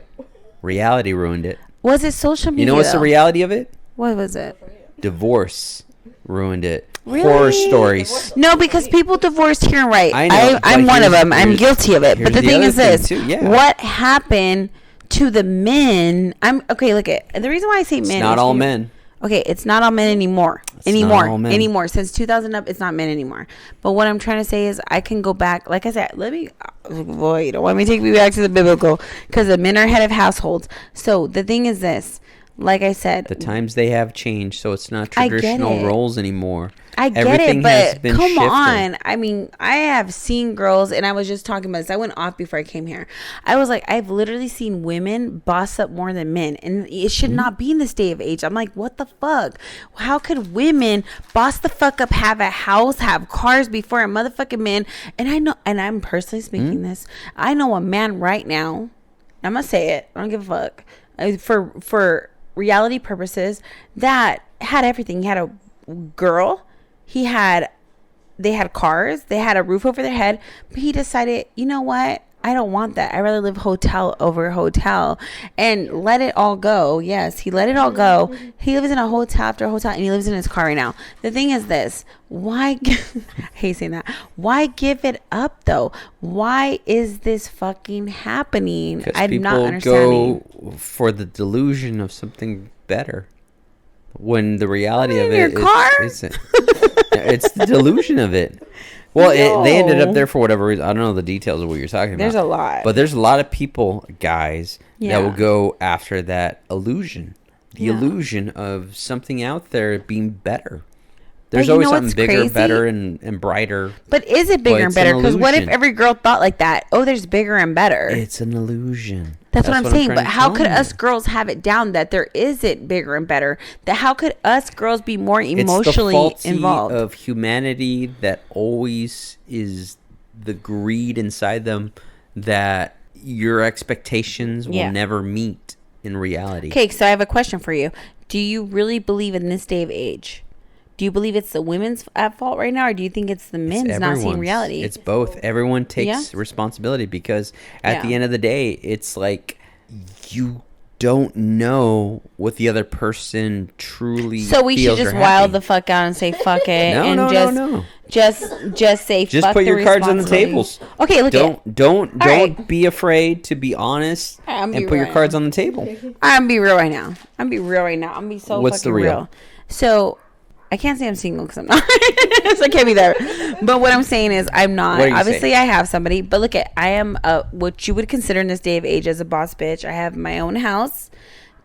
Reality ruined it. Was it social media? You know what's the though? reality of it? What was it? Divorce ruined it. Really? Horror stories. No, because people divorced here and right. I know, I'm but one of here's- them. I'm here's- guilty of it. But here's the the thing other is thing, this: too, yeah. what happened to the men? Look at the reason why I say It's men. not is all because- men. Okay, it's not all men anymore. not all men. Anymore. Since 2000 up, it's not men anymore. But what I'm trying to say is, I can go back. Like I said, boy, you don't want me to take me back to the biblical, because the men are head of households. So the thing is this. Like I said, The times they have changed, so it's not I get traditional it. roles anymore. I get Everything it, has but been come shifted. on. I mean, I have seen girls, and I was just talking about this. I went off before I came here. I was like, I've literally seen women boss up more than men, and it should Mm-hmm. not be in this day of age. I'm like, what the fuck? How could women boss the fuck up, have a house, have cars before a motherfucking man? And I know, and I'm personally speaking Mm-hmm. this, I know a man right now, I'm gonna say it, I don't give a fuck, for reality purposes, that had everything. He had a girl, they had cars, they had a roof over their head, but he decided, you know what, I don't want that. I'd rather live hotel over hotel and let it all go. Yes, he let it all go. He lives in a hotel after a hotel, and he lives in his car right now. The thing is this, why, I hate saying that, why give it up though? Why is this fucking happening? Because I'm people not understanding. go for the delusion of something better, when the reality In of your it car? isn't. It's the delusion of it. Well, they ended up No. there for whatever reason. I don't know the details of what you're talking about. There's a lot. But there's a lot of people, guys, Yeah. that will go after that illusion. The Yeah. illusion of something out there being better. There's you always know something what's bigger, crazy? better, and brighter. But is it bigger But and it's better? an Because what if illusion. every girl thought like that? Oh, there's bigger and better. It's an illusion. That's what I'm saying. trying But to how tell could you. us girls have it down that there isn't bigger and better? That how could us girls be more emotionally it's the faulty involved? of humanity that always is the greed inside them that your expectations will Yeah. never meet in reality. Okay, so I have a question for you. Do you really believe in this day of age? Do you believe it's the women's at fault right now, or do you think it's the men's not seeing Everyone's. reality? It's both. Everyone takes Yeah. responsibility because at the Yeah. end of the day, it's like you don't know what the other person truly so we should feels just or wild happy. the fuck out and say fuck it, No, and no, just no. just say Just fuck put the your cards on the responsibility. tables. Okay, look at Don't All right. be afraid to be honest I'm and be put your real. cards on the table. I'm be real right now. I'm be real right now. I'm be so What's the fucking real? real. So I can't say I'm single because I'm not. So I can't be there. But what I'm saying is I'm not. What are you Obviously, saying? I have somebody. But look at, I am what you would consider in this day of age as a boss bitch. I have my own house,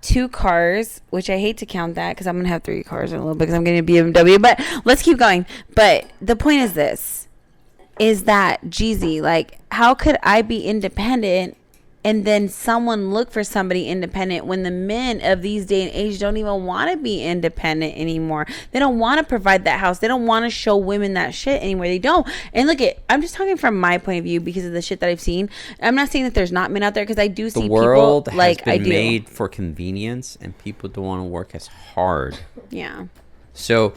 2 cars, which I hate to count that because I'm going to have 3 cars in a little bit because I'm getting a BMW. But let's keep going. But the point is this, is that, Jeezy, like, how could I be independent and then someone look for somebody independent when the men of these day and age don't even want to be independent anymore? They don't want to provide that house. They don't want to show women that shit anymore. They don't. And look at, I'm just talking from my point of view because of the shit that I've seen. I'm not saying that there's not men out there because I do see The world people like has been I do. made for convenience and people don't want to work as hard. Yeah. So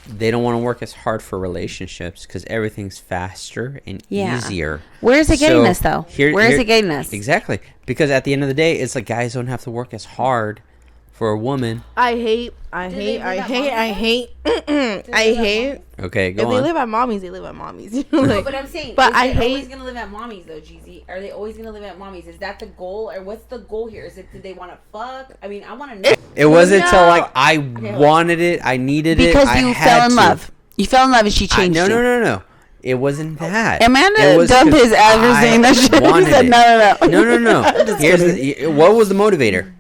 they don't want to work as hard for relationships because everything's faster and Yeah. easier. Where is it getting So us though? Where is it getting us? Exactly. Because at the end of the day, it's like guys don't have to work as hard for a woman. I hate. Okay, If go they on. live at mommy's, they live at mommy's. You know, like, But I'm saying, But is I they hate- always gonna live at mommy's though, Jeezy? Are they always gonna live at mommy's? Is that the goal, or what's the goal here? Is it, did they want to fuck? I mean, I want to know. It wasn't until No. like I wanted it, I needed Because it, I you had fell in to. love. You fell in love and she I- changed no, you. no. It wasn't that. Amanda It was dumped 'cause his ass for I saying that shit. He wanted said, it. no. No. Here's what was the motivator?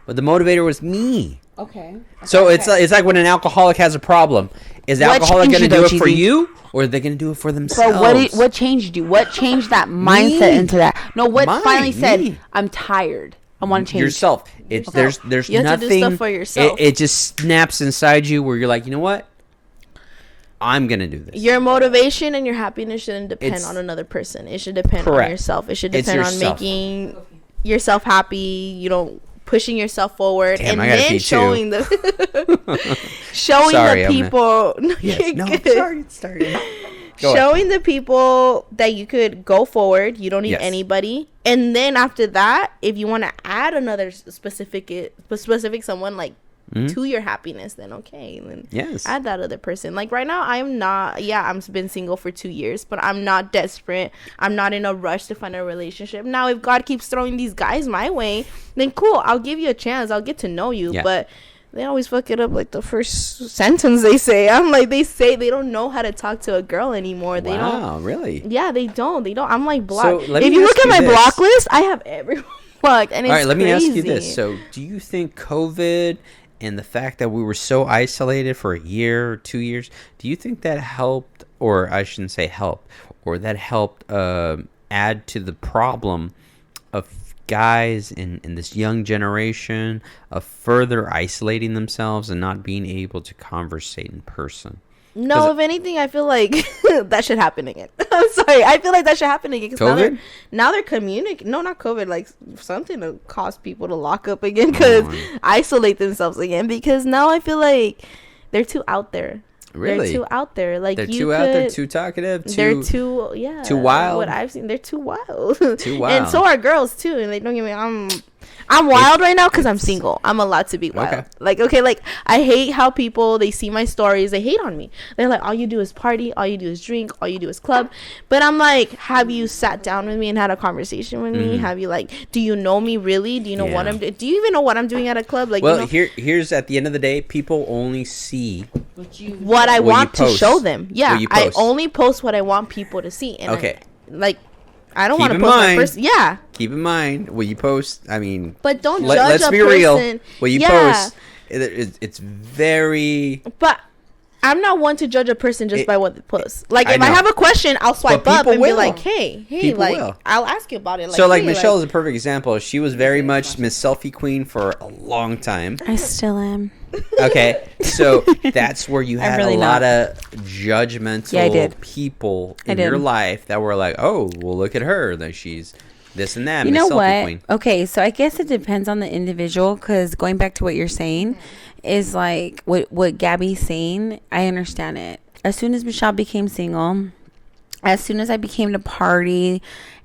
But the motivator was me. Okay. So it's like when an alcoholic has a problem. Is the What alcoholic changed going to you, do though, it for Cheesy? you, or are they going to do it for themselves? So what changed you? What changed that mindset Me. into that? No, what Mine, finally said, me. I'm tired. I want to change. yourself? It's there's You have to do nothing. stuff for yourself. It just snaps inside you where you're like, you know what? I'm gonna do this. your motivation and your happiness shouldn't depend It's- on another person. It should depend Correct. on yourself. It should It's depend on yourself. making yourself happy. You know, pushing yourself forward, Damn, and I gotta then pee, too. showing the showing Sorry, the I'm gonna- people. Yes. No. Sorry. Go ahead. Showing the people that you could go forward. You don't need Yes. anybody. And then after that, if you want to add another specific someone like to your happiness, then okay, then Yes. add that other person. Like right now, I'm not. Yeah, I've been single for 2 years, but I'm not desperate. I'm not in a rush to find a relationship. Now, if God keeps throwing these guys my way, then cool. I'll give you a chance. I'll get to know you. Yeah. But they always fuck it up like the first sentence they say. I'm like, they say they don't know how to talk to a girl anymore. They don't. Wow, really? Yeah, they don't. I'm like blocked. So, let If me you ask look at you my this. block list, I have everyone blocked, and it's All right, let me ask you crazy. this. So, do you think COVID and the fact that we were so isolated for a year or 2 years, do you think that helped, or I shouldn't say helped, or that helped add to the problem of guys in this young generation of further isolating themselves and not being able to conversate in person? No, if anything, I feel like that should happen again. I'm sorry. I feel like that should happen again. 'Cause COVID? Now they're communicating. No, not COVID. Like something to cause people to lock up again because isolate themselves again. Because now I feel like they're too out there. Really? They're too out there. Like They're you too out there, could- too talkative, They're too too wild? What I've seen, they're too wild. Too wild. And so are girls too. And they don't get me. I'm wild right now because I'm single. I'm allowed to be wild. Like I hate how people, they see my stories, they hate on me. They're like, all you do is party, all you do is drink, all you do is club. But I'm like, have you sat down with me and had a conversation with me? Have you, like, do you know me really? Do you know what I'm doing? Do you even know what I'm doing at a club? Like, well, here's at the end of the day, people only see what I want to show them. Yeah, I only post what I want people to see. And I don't want to post my first. Yeah. Keep in mind what you post. I mean, but don't judge let's a be person. Real. What you post, it's very. But I'm not one to judge a person just by what they post. Like, if I have a question, I'll swipe up and be like, hey, I'll ask you about it. Like, so, like, Michelle is a perfect example. She was very much Miss Selfie Queen for a long time. I still am. Okay, so that's where you had a lot of judgmental people in your life that were like, oh, well, look at her. Like, she's this and that. You Miss know Selfie what? Queen. Okay, so I guess it depends on the individual, because going back to what you're saying is like what Gabby's saying, I understand it. As soon as Michelle became single, as soon as I became to party,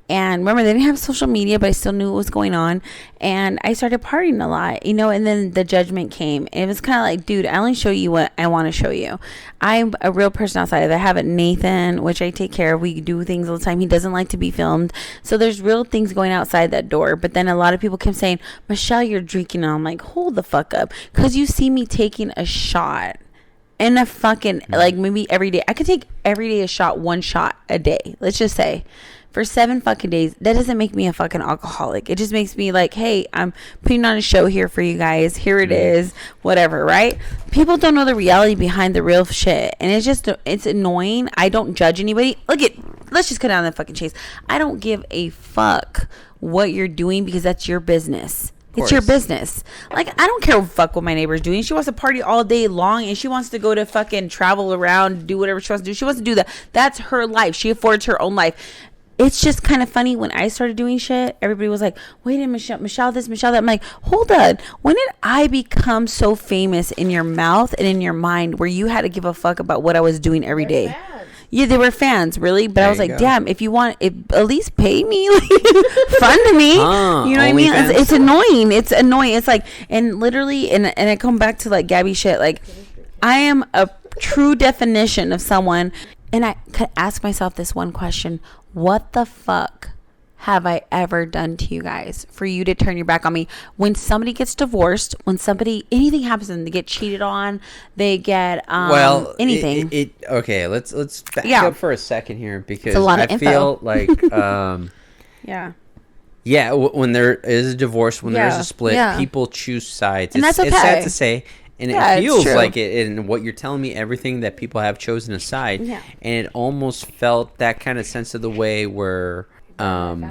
and remember, they didn't have social media, but I still knew what was going on. And I started partying a lot, and then the judgment came. And it was kind of like, dude, I only show you what I want to show you. I'm a real person outside of that. I have Nathan, which I take care of. We do things all the time. He doesn't like to be filmed. So there's real things going outside that door. But then a lot of people kept saying, Michelle, you're drinking. And I'm like, hold the fuck up. Because you see me taking a shot. And a fucking, like, maybe every day. I could take every day one shot a day. Let's just say. For 7 fucking days. That doesn't make me a fucking alcoholic. It just makes me like, hey, I'm putting on a show here for you guys. Here it is. Whatever, right? People don't know the reality behind the real shit. And it's annoying. I don't judge anybody. Let's just cut down the fucking chase. I don't give a fuck what you're doing, because that's your business. It's your business. Like, I don't care what my neighbor's doing. She wants to party all day long, and she wants to go to fucking travel around, do whatever she wants to do. She wants to do that. That's her life. She affords her own life. It's just kind of funny, when I started doing shit, everybody was like, wait a minute, Michelle this, Michelle that. I'm like, hold on. When did I become so famous in your mouth and in your mind where you had to give a fuck about what I was doing every day? Yeah, they were fans, really. But there I was like, damn, if you want, at least pay me, like, fund me. You know what I mean? It's annoying. It's annoying. It's like, and literally, and I come back to like Gabby shit. Like, I am a true definition of someone. And I could ask myself this one question: what the fuck have I ever done to you guys for you to turn your back on me? When somebody gets divorced, when anything happens to them, they get cheated on, they get anything. Okay, let's back up for a second here, because I feel like when there is a divorce, when there's a split, people choose sides. And that's okay. It's sad to say. And it feels like it, and what you're telling me, everything that people have chosen a side, and it almost felt that kind of sense of the way where, but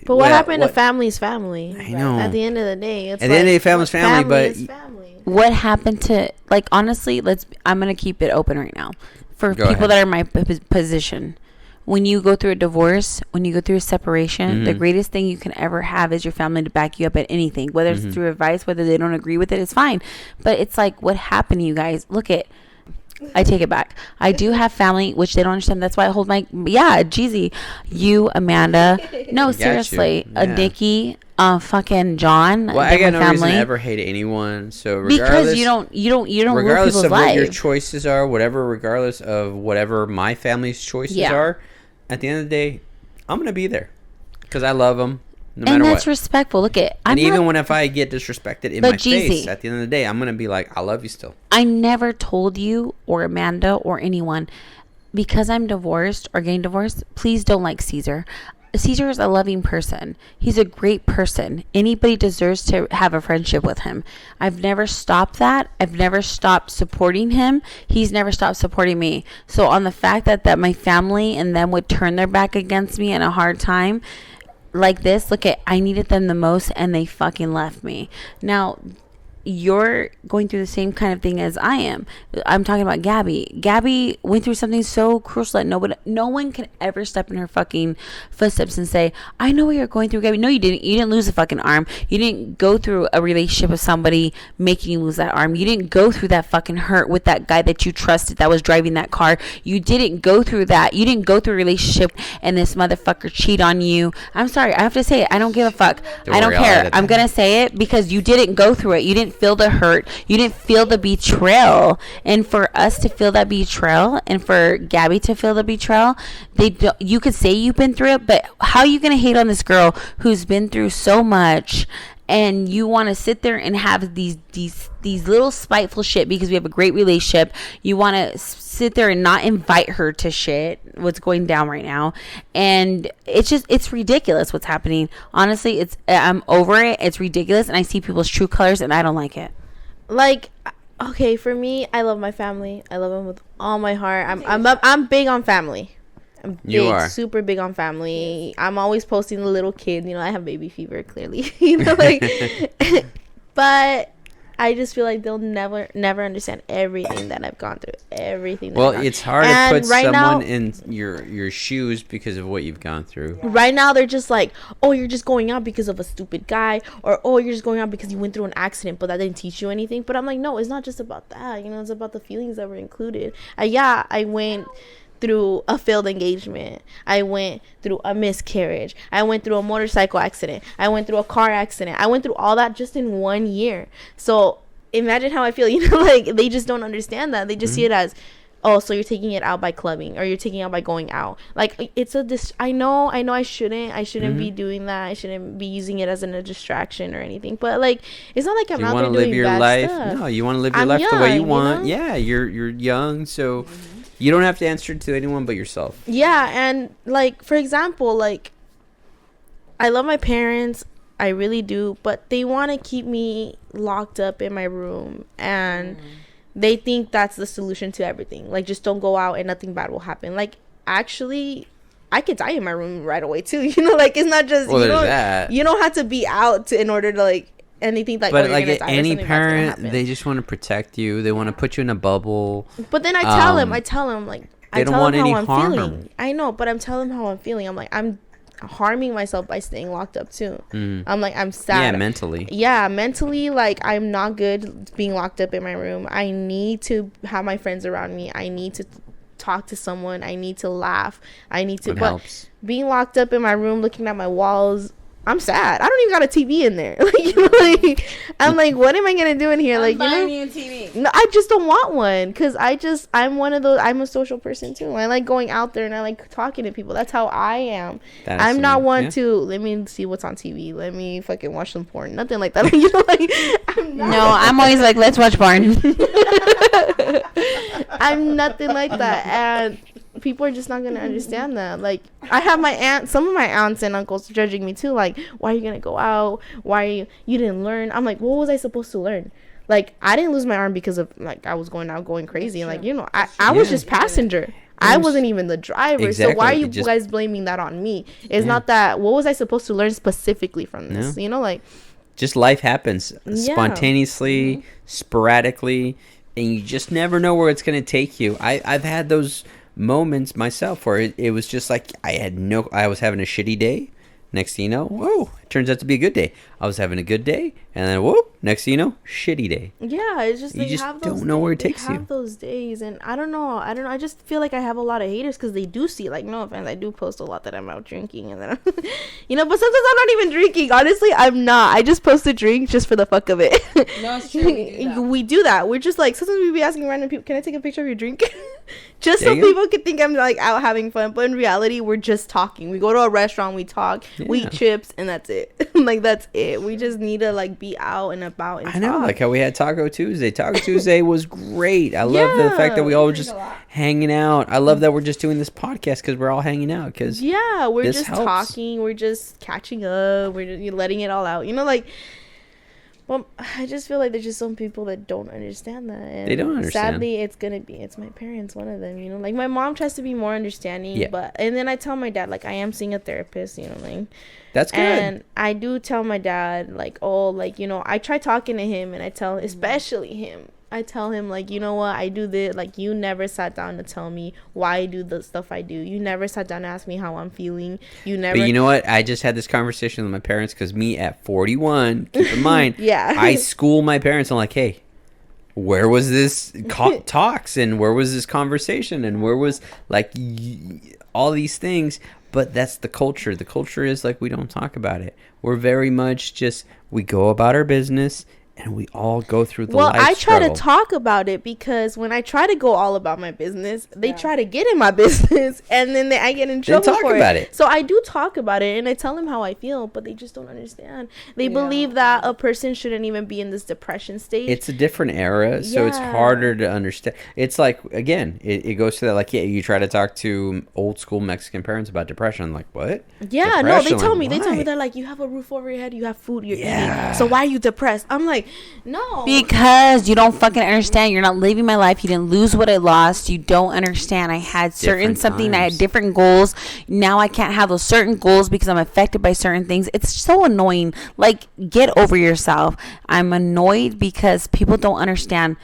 what happened to family's family? I know. At the end of the day, it's at the end of the day, family's family, but family. What happened to, like, honestly, I'm gonna keep it open right now for people that are in my position. When you go through a divorce, when you go through a separation, the greatest thing you can ever have is your family to back you up at anything. Whether it's through advice, whether they don't agree with it, it's fine. But it's like, what happened to you guys? I take it back. I do have family, which they don't understand. That's why I hold Jeezy, you, Amanda. No, seriously. Nikki, fucking John. Well, I got no reason to ever hate anyone. So regardless, because you don't regardless of life. what your choices are, regardless of whatever my family's choices are, at the end of the day, I'm gonna be there because I love them. No matter what. And that's respectful. Look at, if I get disrespected in my face, at the end of the day, I'm gonna be like, I love you still. I never told you or Amanda or anyone, because I'm divorced or getting divorced, please don't like Caesar. Caesar is a loving person. He's a great person. Anybody deserves to have a friendship with him. I've never stopped that. I've never stopped supporting him. He's never stopped supporting me. So on the fact that my family and them would turn their back against me in a hard time like this, I needed them the most and they fucking left me. Now, you're going through the same kind of thing as I am. I'm talking about Gabby. Gabby went through something so crucial that no one can ever step in her fucking footsteps and say, I know what you're going through, Gabby. No, you didn't. You didn't lose a fucking arm. You didn't go through a relationship with somebody making you lose that arm. You didn't go through that fucking hurt with that guy that you trusted that was driving that car. You didn't go through that. You didn't go through a relationship and this motherfucker cheat on you. I'm sorry. I have to say it. I don't give a fuck. I don't care. I'm going to say it because you didn't go through it. You didn't feel the hurt. You didn't feel the betrayal. And for us to feel that betrayal and for Gabby to feel the betrayal, you could say you've been through it, but how are you going to hate on this girl who's been through so much? And you want to sit there and have these little spiteful shit because we have a great relationship. You want to sit there and not invite her to shit, what's going down right now. And it's ridiculous what's happening. Honestly, I'm over it. It's ridiculous. And I see people's true colors and I don't like it. Like, okay, for me, I love my family. I love them with all my heart. I'm big on family. I'm big, you are super big on family. I'm always posting the little kid. I have baby fever, clearly. Like, but I just feel like they'll never understand everything that I've gone through. Everything. Well, it's hard to put someone in your shoes because of what you've gone through. Right now, they're just like, oh, you're just going out because of a stupid guy, or oh, you're just going out because you went through an accident, but that didn't teach you anything. But I'm like, no, it's not just about that. It's about the feelings that were included. I went through a failed engagement. I went through a miscarriage. I went through a motorcycle accident. I went through a car accident. I went through all that just in 1 year. So imagine how I feel. Like, they just don't understand that. They just see it as, oh, so you're taking it out by clubbing, or you're taking it out by going out. Like, I know I shouldn't be doing that. I shouldn't be using it as a distraction or anything. But like, it's not like I'm out there doing bad life. stuff. No, you want to live your life the way you want. Yeah, you're young, so you don't have to answer to anyone but yourself. Yeah, and like, for example, like, I love my parents, I really do, but they want to keep me locked up in my room, and they think that's the solution to everything. Like, just don't go out and nothing bad will happen. Like, actually, I could die in my room right away too. Like, it's not just you don't have to be out in order to like anything. Like, but like any parent, they just want to protect you. They want to put you in a bubble. But then I tell him like, they don't want any harm. Feeling. I know, but I'm telling him how I'm feeling. I'm like, I'm harming myself by staying locked up too. I'm like, I'm sad. Yeah, mentally, like, I'm not good being locked up in my room. I need to have my friends around me. I need to talk to someone. I need to laugh. I need to. But helps. Being locked up in my room, looking at my walls, I'm sad. I don't even got a TV in there. Like, I'm like, what am I gonna do in here? Like, buying you a TV. No, I just don't want one, because I'm one of those. I'm a social person too. I like going out there and I like talking to people. That's how I am. I'm not one to let me see what's on TV. Let me fucking watch some porn. Nothing like that. Like, I'm not. No, I'm always like, let's watch porn. I'm nothing like that, and people are just not gonna understand that. Like, I have some of my aunts and uncles judging me too. Like, why are you gonna go out? Why you didn't learn? I'm like, what was I supposed to learn? Like, I didn't lose my arm because of like I was going out going crazy. And like, I was just passenger. I wasn't even the driver. Exactly. So why are you guys blaming that on me? It's not that. What was I supposed to learn specifically from this? Like, just life happens spontaneously, sporadically, and you just never know where it's gonna take you. I've had those moments myself where it was just like I was having a shitty day. Next thing you know, whoa, it turns out to be a good day. I was having a good day, and then whoop, next thing you know, shitty day. Yeah, it's just you just don't know where it takes you. They have those days, and I don't know. I just feel like I have a lot of haters because they do see, like, no offense, I do post a lot that I'm out drinking, and then but sometimes I'm not even drinking. Honestly, I'm not. I just post a drink just for the fuck of it. No, it's true. We do that. We're just like, sometimes we be asking random people, can I take a picture of your drink? Just so people could think I'm like out having fun, but in reality, we're just talking. We go to a restaurant, we talk, we eat chips, and that's it. Like, that's it. We just need to like be out and about and I know, like how we had Taco Tuesday. Taco Tuesday was great. I love the fact that we all were just hanging out. I love that we're just doing this podcast because we're all hanging out. Because we're just talking. We're just catching up. We're just letting it all out. Like, Well, I just feel like there's just some people that don't understand that. And They don't understand. Sadly, it's my parents, one of them, you know. Like, my mom tries to be more understanding, Yeah. and then I tell my dad, like, I am seeing a therapist, you know, like. That's good. And I do tell my dad, like, oh, like, you know, I try talking to him, and I tell, especially him, I tell him, like, you know what, I do this, like, you never sat down to tell me why I do the stuff I do. You never sat down to ask me how I'm feeling. You never. But you know what? I just had this conversation with my parents because me at 41, keep in mind, Yeah. I school my parents. I'm like, hey, where was this talks and where was this conversation and where was like all these things? But that's the culture. The culture is like we don't talk about it. We're very much just we go about our business and we all go through the life I try struggle. to talk about it because when I try to go all about my business, they try to get in my business, and then I get in trouble talk for about it. it. So I do talk about it, and I tell them how I feel, but they just don't understand. They believe that a person shouldn't even be in this depression stage. It's a different era, so it's harder to understand. It's like, again, it goes to that, like, yeah, you try to talk to old school Mexican parents about depression. Like, what? Yeah, Depression? no, they tell me. Why? They tell me, they're like, you have a roof over your head, you have food, you're eating. So why are you depressed? I'm like, no. Because you don't fucking understand. You're not living my life. You didn't lose what I lost. You don't understand. I had certain Different I had times. different goals. Now I can't have those certain goals because I'm affected by certain things. It's so annoying. Like, get over yourself. I'm annoyed because people don't understand.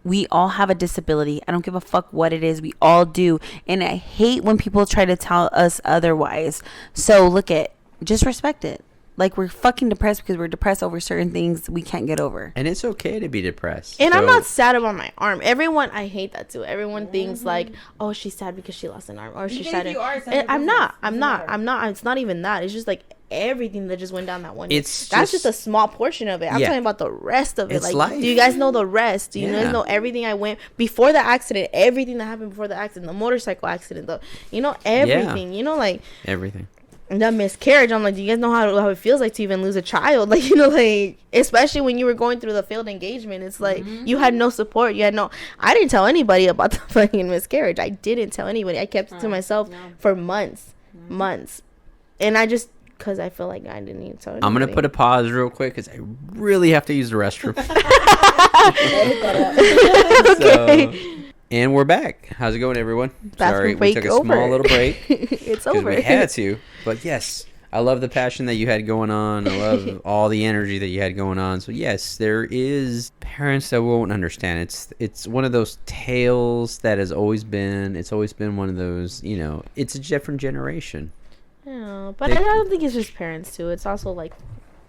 We all have a disability. I don't give a fuck what it is. We all do. And I hate when people try to tell us otherwise. So look at, just respect it. Like, we're fucking depressed because we're depressed over certain things we can't get over. And it's okay to be depressed. And I'm So- not sad about my arm. Everyone, I hate that too. Everyone thinks like, oh, she's sad because she lost an arm, or she's sad. I'm not. It's not even that. It's just like everything that just went down that one year. That's just a small portion of it. I'm talking about the rest of it. It's like, life. do you guys know the rest? Do you Yeah. guys know everything I went before the accident? Everything that happened before the accident, the motorcycle accident, everything. You know, like. Everything. That miscarriage, I'm like, do you guys know how it feels like to even lose a child? Like, like, especially when you were going through the failed engagement, it's like you had no support. I didn't tell anybody about the fucking miscarriage. I didn't tell anybody. I kept it to myself for months. And I just, because I feel like I didn't need to tell anybody. I'm going to put a pause real quick because I really have to use the restroom. Okay. And we're back. How's it going, everyone? Sorry, we break took a over. small little break. It's over. We had to. But yes, I love the passion that you had going on. I love all the energy that you had going on. So yes, there is parents that won't understand. It's one of those tales that has always been. It's always been one of those. It's a different generation. Yeah, but I don't think it's just parents too. It's also like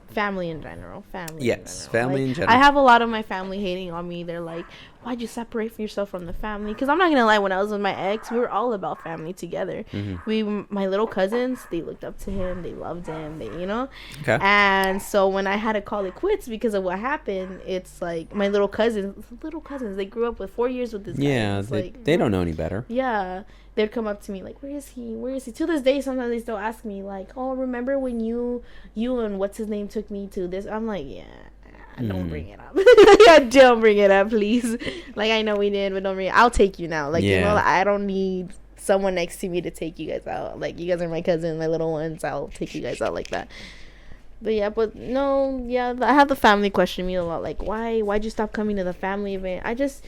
family in general. Family in general. I have a lot of my family hating on me. They're like, why'd you separate from yourself from the family? Because I'm not gonna lie, when I was with my ex, we were all about family together. My little cousins, they looked up to him, they loved him, Okay. And so when I had to call it quits because of what happened, it's like my little cousins, they grew up with 4 years with this guy. Yeah, they don't know any better. Yeah, they'd come up to me like, where is he? To this day, sometimes they still ask me like, oh, remember when you and what's his name took me to this? I'm like, yeah, don't bring it up. Don't bring it up, please. Like, I know we did, but don't bring it. I'll take you now. Like, I don't need someone next to me to take you guys out. Like, you guys are my cousin, my little ones. I'll take you guys out like that. But I have the family question me a lot. Like, why'd you stop coming to the family event? Because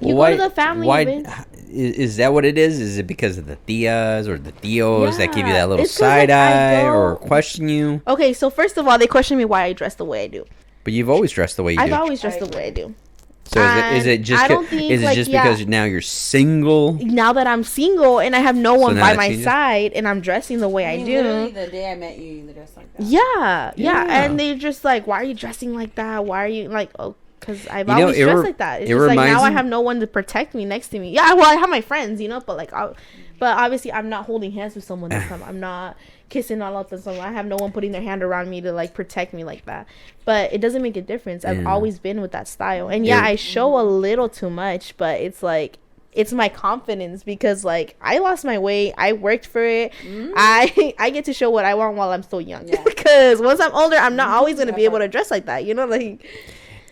you go to the family event. Is that what it is? Is it because of the tias or the tios that give you that little it's 'cause, like, side eye I or don't- question you? Okay, so first of all, they question me why I dress the way I do. But you've always dressed the way you I've do. always dressed the way I do. So is it just I don't think, because now you're single? Now that I'm single and I have no one now by that my changes? side and I'm dressing the way I do. Literally the day I met you dressed like that. Yeah. And they're just like, why are you dressing like that? Why are you like, oh, because I've You know, always dressed like that. It's it just like now reminds I me- have no one to protect me next to me. Yeah, well, I have my friends, but like, but obviously I'm not holding hands with someone this time. I'm not kissing all up with someone. I have no one putting their hand around me to like protect me like that. But it doesn't make a difference. I've always been with that style. And I show a little too much, but it's like, it's my confidence because like I lost my weight. I worked for it. I get to show what I want while I'm still young. Because once I'm older, I'm not always going to be able to dress like that. Like,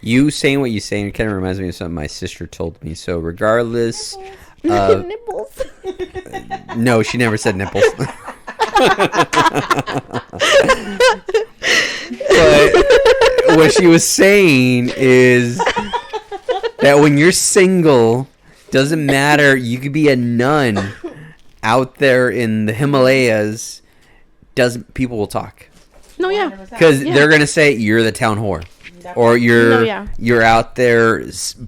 You saying what you saying kind of reminds me of something my sister told me. So regardless of... nipples. No, she never said nipples. But what she was saying is that when you're single, doesn't matter. You could be a nun out there in the Himalayas. People will talk. No, yeah. 100%. Because they're gonna say you're the town whore, or you're out there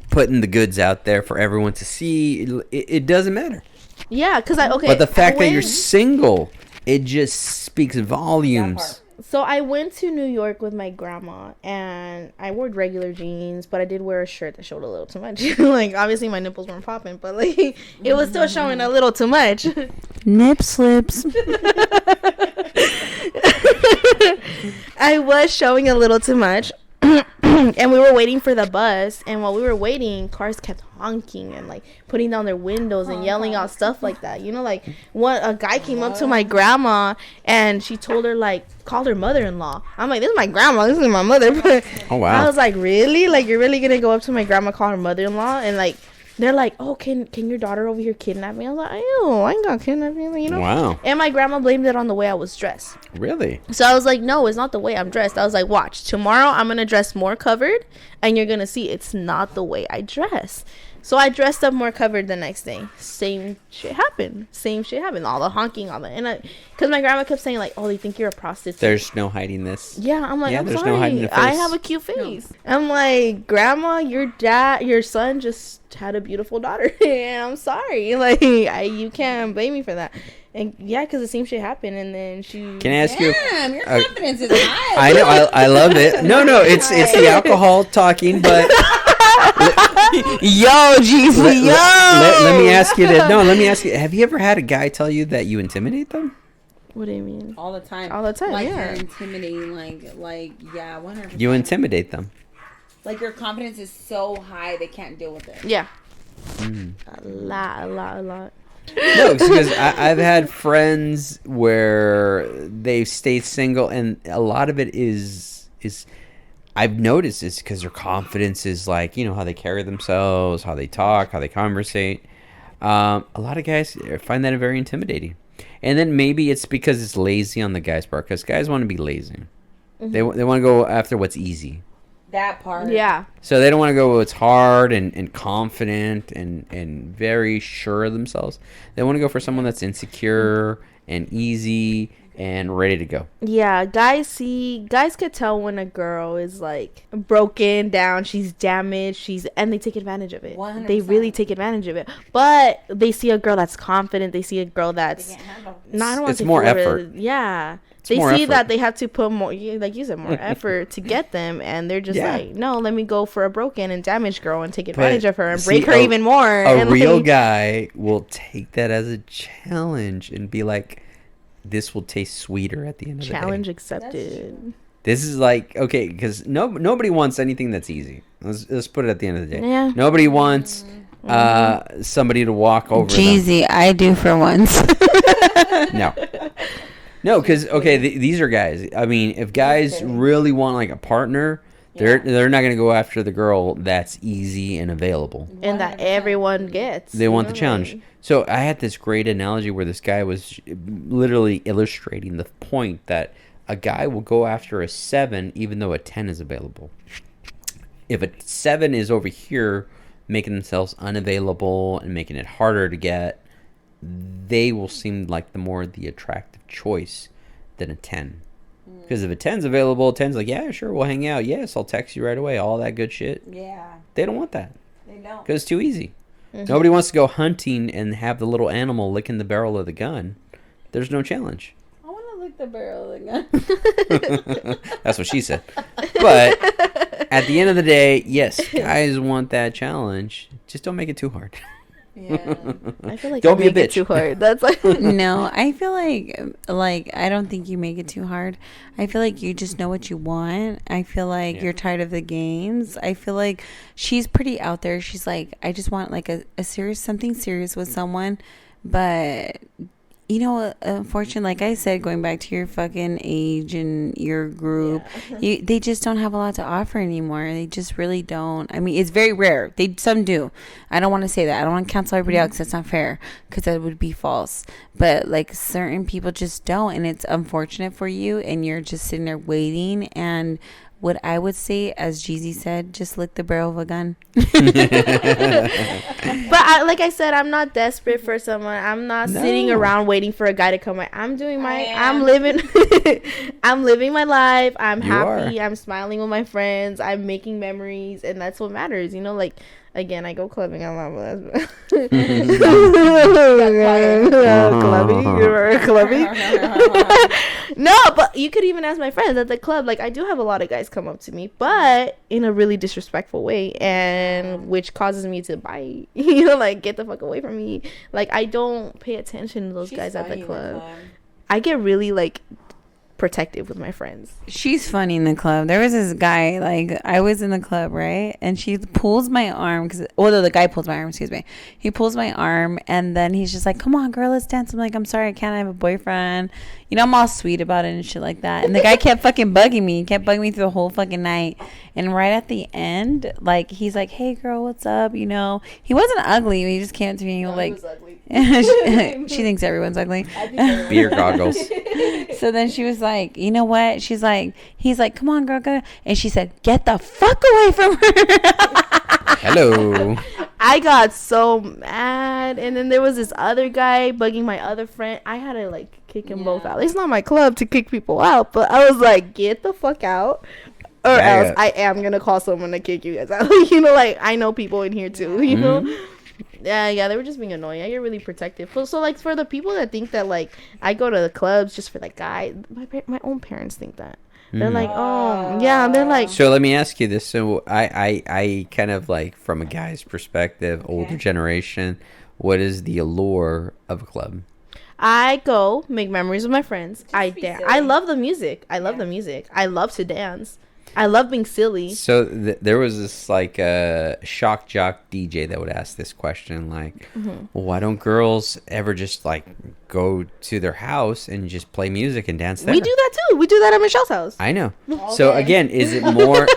putting the goods out there for everyone to see. It doesn't matter. Yeah, because But the fact that you're single, it just speaks volumes. So I went to New York with my grandma, and I wore regular jeans, but I did wear a shirt that showed a little too much. Like, obviously my nipples weren't popping, but like it was still showing a little too much. Nip slips. I was showing a little too much. And we were waiting for the bus, and while we were waiting, cars kept honking and like putting down their windows and yelling out stuff like that. You know, like a guy came up to my grandma and she told her, like, called her mother-in-law. I'm like, this is my grandma, this is my mother. Oh wow. I was like, really? Like, you're really gonna go up to my grandma, call her mother-in-law? And like, they're like, oh, can your daughter over here kidnap me? I was like, ew, I ain't gonna kidnap you, you know? Wow. And my grandma blamed it on the way I was dressed. Really? So I was like, no, it's not the way I'm dressed. I was like, watch, tomorrow I'm going to dress more covered, and you're going to see it's not the way I dress. So I dressed up more covered the next day. Same shit happened. All the honking, all the... And because my grandma kept saying, like, oh, they think you're a prostitute. There's no hiding this. Yeah, I'm like, Yeah, I'm there's sorry. no hiding the face. I have a cute face. No. I'm like, grandma, your son just had a beautiful daughter. And I'm sorry. Like, you can't blame me for that. And yeah, because the same shit happened, and then she... Can I ask you? Damn, your confidence is high. I know. I love it. No, it's the alcohol talking, but... Yo, GC, Let me ask you that. No, let me ask you. Have you ever had a guy tell you that you intimidate them? What do you mean? All the time. Like, yeah. You're intimidating, like, yeah, 100%. You intimidate them. Like, your confidence is so high, they can't deal with it. Yeah. A lot. No, because I've had friends where they've stayed single, and a lot of it is I've noticed it's because their confidence is like, you know, how they carry themselves, how they talk, how they conversate. A lot of guys find that very intimidating. And then maybe it's because it's lazy on the guy's part, because guys want to be lazy. Mm-hmm. They want to go after what's easy. That part. Yeah. So they don't want to go what's hard and confident and very sure of themselves. They want to go for someone that's insecure and easy and ready to go. Yeah, guys could tell when a girl is like broken down, she's damaged, and they take advantage of it. 100%. They really take advantage of it. But they see a girl that's confident, they see a girl that's it's more effort. Yeah. They see that they have to put more, like you said, more effort to get them, and they're just like, no, let me go for a broken and damaged girl and take advantage of her and break her even more. A real guy will take that as a challenge and be like, this will taste sweeter at the end of the day. Challenge accepted. This is like, okay, because nobody wants anything that's easy. Let's put it at the end of the day. Yeah. Nobody wants somebody to walk over Jeezy, I do for once. No, because, okay, these are guys. I mean, if guys really want, like, a partner, they're not going to go after the girl that's easy and available. And that everyone gets. They want the challenge. So I had this great analogy where this guy was literally illustrating the point that a guy will go after a 7 even though a 10 is available. If a 7 is over here making themselves unavailable and making it harder to get, they will seem like the attractive choice than a 10. Because if a 10's available, 10's like, yeah, sure, we'll hang out. Yes, I'll text you right away. All that good shit. Yeah. They don't want that. They don't. Because it's too easy. Mm-hmm. Nobody wants to go hunting and have the little animal licking the barrel of the gun. There's no challenge. I want to lick the barrel of the gun. That's what she said. But at the end of the day, yes, guys want that challenge. Just don't make it too hard. Yeah, I feel like don't I be a make bitch. it too hard. That's like no. I feel like I don't think you make it too hard. I feel like you just know what you want. I feel like you're tired of the games. I feel like she's pretty out there. She's like, I just want like a serious, something serious with someone, but. You know, unfortunately, like I said, going back to your fucking age and your group, they just don't have a lot to offer anymore. They just really don't. I mean, it's very rare. Some do. I don't want to say that. I don't want to cancel everybody out because that's not fair, because that would be false. But, like, certain people just don't, and it's unfortunate for you, and you're just sitting there waiting, and what I would say, as Jeezy said, just lick the barrel of a gun. But like I said, I'm not desperate for someone. I'm not sitting around waiting for a guy to come. I'm doing I'm living I'm living my life. I'm happy. I'm smiling with my friends. I'm making memories, and that's what matters. You know, like, again, I go clubbing. I'm not clubbing. No, but you could even ask my friends at the club. Like, I do have a lot of guys come up to me, but in a really disrespectful way, and which causes me to bite. You know, like, get the fuck away from me. Like, I don't pay attention to those guys at the club. I get really, like, protective with my friends. She's funny in the club. There was this guy, like, I was in the club, right? And she pulls my arm, the guy pulls my arm, excuse me. He pulls my arm, and then he's just like, come on, girl, let's dance. I'm like, I'm sorry, I can't, I have a boyfriend. You know, I'm all sweet about it and shit like that. And the guy kept fucking bugging me. He kept bugging me through the whole fucking night. And right at the end, like, he's like, hey, girl, what's up? You know, he wasn't ugly. He just came up to me and he was like, she thinks everyone's ugly. Beer goggles. So then she was like, you know what? He's like, come on, girl, go. And she said, get the fuck away from her. Hello. I got so mad. And then there was this other guy bugging my other friend. I had to, like, kick them both out. It's not my club to kick people out, but I was like, get the fuck out, or else I am gonna call someone to kick you guys out. You know, like, I know people in here too, you know. Yeah, they were just being annoying. I get really protective. So like, for the people that think that, like, I go to the clubs just for the guy, my own parents think that. They're like, oh, yeah, they're like. So let me ask you this. So I kind of, like, from a guy's perspective, older generation, what is the allure of a club? I go make memories with my friends. I dance. I love the music. I love to dance. I love being silly. So there was this, like, shock jock DJ that would ask this question, like, well, why don't girls ever just, like, go to their house and just play music and dance there? We do that too. We do that at Michelle's house. I know. Okay. So again, is it more?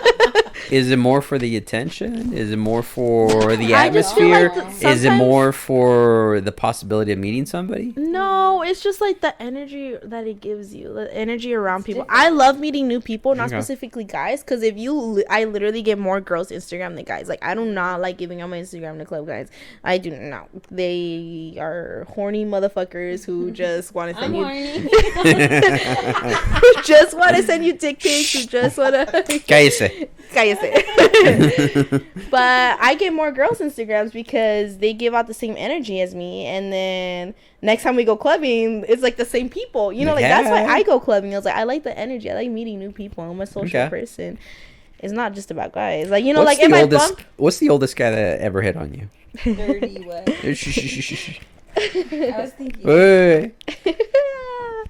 Is it more for the attention? Is it more for the atmosphere? Like is it more for the possibility of meeting somebody? No, it's just like the energy that it gives you, the energy around people. I love meeting new people, not specifically guys, because I literally get more girls Instagram than guys. Like, I do not like giving out my Instagram to club guys. I do not. They are horny motherfuckers who just want to send you. Who just want to send you dick pics. Who just want to. Cállese. But I get more girls Instagrams because they give out the same energy as me, and then next time we go clubbing, it's like the same people, you know. Like, that's why I go clubbing. I was like, I like the energy. I like meeting new people. I'm a social person. It's not just about guys. Like, you know, what's like, what's the oldest guy that ever hit on you? 30 what? I was thinking.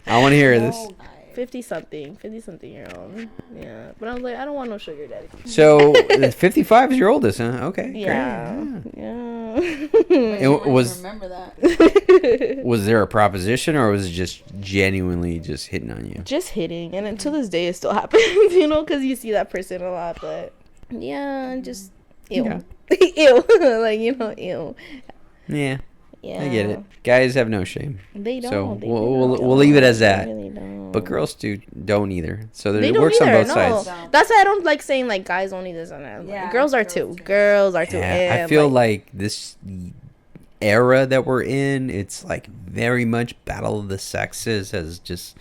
I want to hear this. 50 something year old. Yeah, but I was like, I don't want no sugar daddy. So 55 is your oldest, huh? Okay. Yeah. It was. Remember that. Was there a proposition, or was it just genuinely just hitting on you? Just hitting, and until this day, it still happens. You know, because you see that person a lot. But yeah, just ew, ew, like, you know, ew. Yeah. I get it. Guys have no shame. They don't. So we'll leave it as that. They really don't. But girls don't either. So it works on both sides. That's why I don't like saying, like, guys only this and that. Yeah, girls are too. Girls are too. Yeah, I feel like this era that we're in, it's like very much battle of the sexes, as just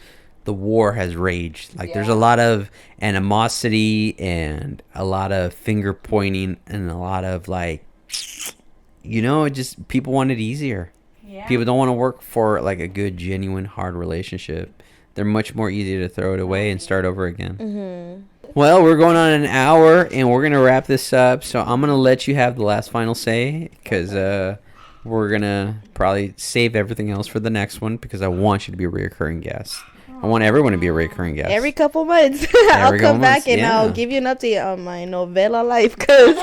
the war has raged. Like, there's a lot of animosity and a lot of finger pointing and a lot of, like, you know, just people want it easier. Yeah. People don't want to work for, like, a good, genuine, hard relationship. They're much more easy to throw it away and start over again. Mm-hmm. Well, we're going on an hour, and we're going to wrap this up. So I'm going to let you have the last final say, because we're going to probably save everything else for the next one, because I want you to be a reoccurring guest. I want everyone to be a recurring guest. Every couple months. I'll come back and I'll give you an update on my novela life, because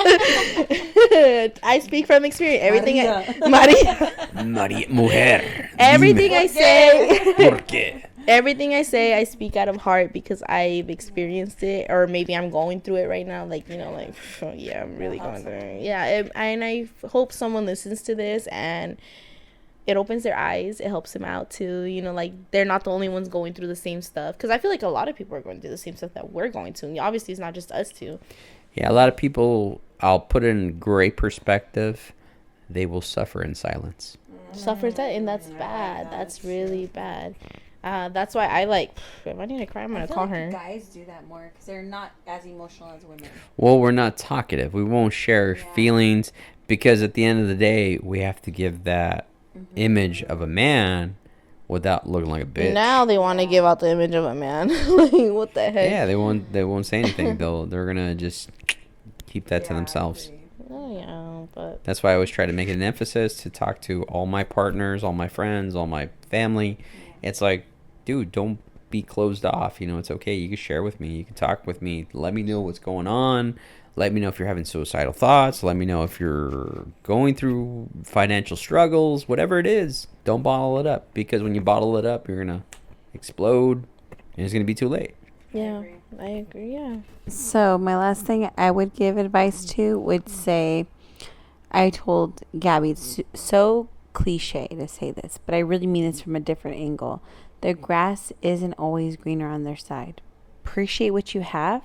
I speak from experience. Everything Maria mujer. Everything I say. Everything I say, I speak out of heart, because I've experienced it, or maybe I'm going through it right now. Like, you know, like, yeah, I'm really going through it. Yeah, and I hope someone listens to this and it opens their eyes. It helps them out too. You know, like they're not the only ones going through the same stuff. Because I feel like a lot of people are going through the same stuff that we're going to. And obviously, it's not just us two. Yeah, a lot of people, I'll put it in great perspective, they will suffer in silence. Suffers that, and that's bad. That's really bad. That's why I like, if I need to cry, I'm gonna call her. Guys do that more because they're not as emotional as women. Well, we're not talkative. We won't share feelings because at the end of the day, we have to give that image of a man without looking like a bitch. Now they want to give out the image of a man. Like, what the heck? Yeah, they won't say anything. They're gonna just keep that to themselves. Oh yeah, but That's why I always try to make it an emphasis to talk to all my partners, all my friends, all my family. It's like, dude, don't be closed off. You know, it's okay. You can share with me. You can talk with me. Let me know what's going on. Let me know if you're having suicidal thoughts. Let me know if you're going through financial struggles, whatever it is. Don't bottle it up, because when you bottle it up, you're going to explode and it's going to be too late. yeah, I agree. Yeah. So my last thing I would give advice to would say, I told Gabby, it's so cliche to say this, but I really mean this from a different angle. The grass isn't always greener on their side. Appreciate what you have.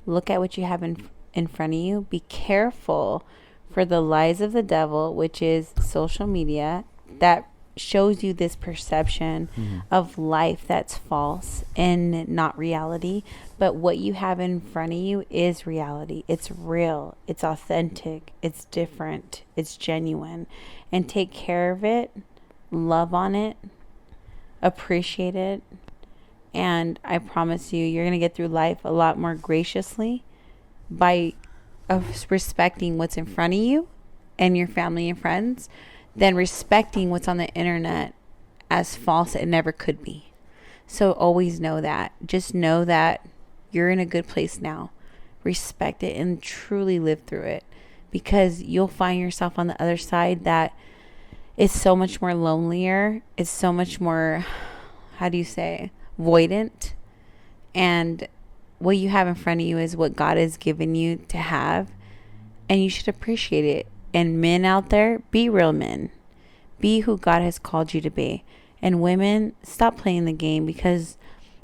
Look at what you have in front of you. Be careful for the lies of the devil, which is social media, that shows you this perception of life that's false and not reality. But what you have in front of you is reality. It's real. It's authentic. It's different. It's genuine. And take care of it. Love on it. Appreciate it. And I promise you, you're going to get through life a lot more graciously by respecting what's in front of you and your family and friends than respecting what's on the internet as false it never could be. So always know that. Just know that you're in a good place now. Respect it and truly live through it, because you'll find yourself on the other side that it's so much more lonelier. It's so much more, how do you say, voidant. And what you have in front of you is what God has given you to have, and you should appreciate it. And men out there, be real men. Be who God has called you to be. And women, stop playing the game, because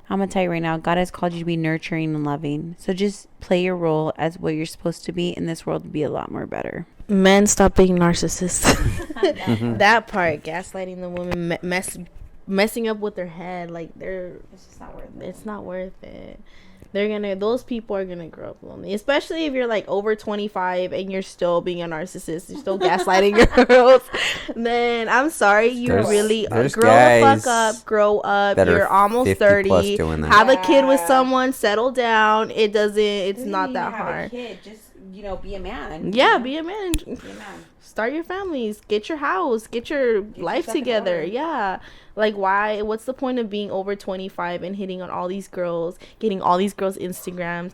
I'm going to tell you right now, God has called you to be nurturing and loving. So just play your role as what you're supposed to be, and this world will be a lot more better. Men, stop being narcissists. That part, gaslighting the woman, messing up with their head, like it's just not worth it. It's not worth it. Those people are gonna grow up lonely, especially if you're like over 25 and you're still being a narcissist, you're still gaslighting girls. Then I'm sorry, you really grow the fuck up, grow up. You're almost 30. Have a kid with someone, settle down. It's not that hard. Just, be a man. Yeah, be a man. Start your families, get your house, get your life together. Yeah. Like, why? What's the point of being over 25 and hitting on all these girls, getting all these girls Instagrams,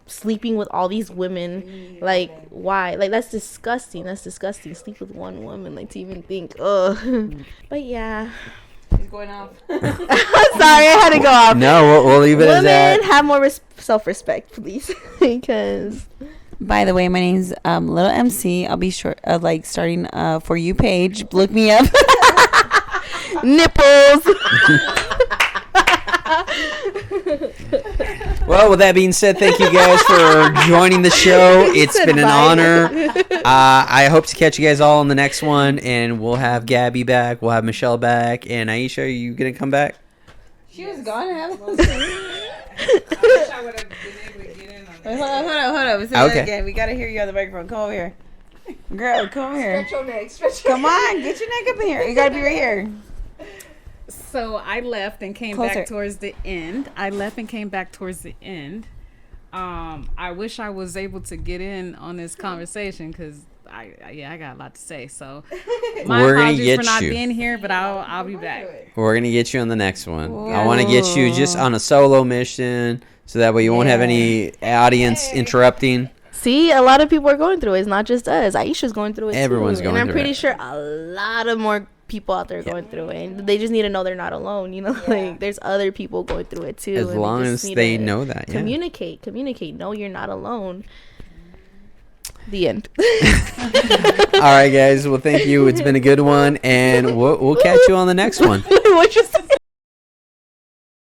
sleeping with all these women? Like, why? Like, that's disgusting. That's disgusting. Sleep with one woman, like, to even think. Ugh. But yeah. He's going off. Sorry, I had to go off. No, we'll leave it as that. Women, have more self-respect, please. Because... By the way, my name's Little MC. I'll be starting a For You page. Look me up. Nipples. Well, with that being said, thank you guys for joining the show. It's been an honor. I hope to catch you guys all in the next one, and we'll have Gabby back. We'll have Michelle back. And Aisha, are you going to come back? She was gone. I wish I would have been able to get in on Wait, that. hold on. Say that again. We got to hear you on the microphone. Come over here. Girl, come over here. Stretch your neck. Stretch your Come on. Get your neck up in here. You got to be right here. So I left and came Closer. back towards the end. I wish I was able to get in on this conversation because I got a lot to say. So my We're gonna apologies get for not you. being here, but I'll be back. We're going to get you on the next one. I want to get you just on a solo mission, so that way you won't have any audience interrupting. See, a lot of people are going through it. It's not just us. Aisha's going through it Everyone's too. going and I'm through pretty it. sure a lot of more people out there are going through it. And they just need to know they're not alone. Like there's other people going through it too. As and long they as just need they to know that, yeah. Communicate. No, you're not alone. The end. All right, guys. Well, thank you. It's been a good one, and we'll catch you on the next one. What you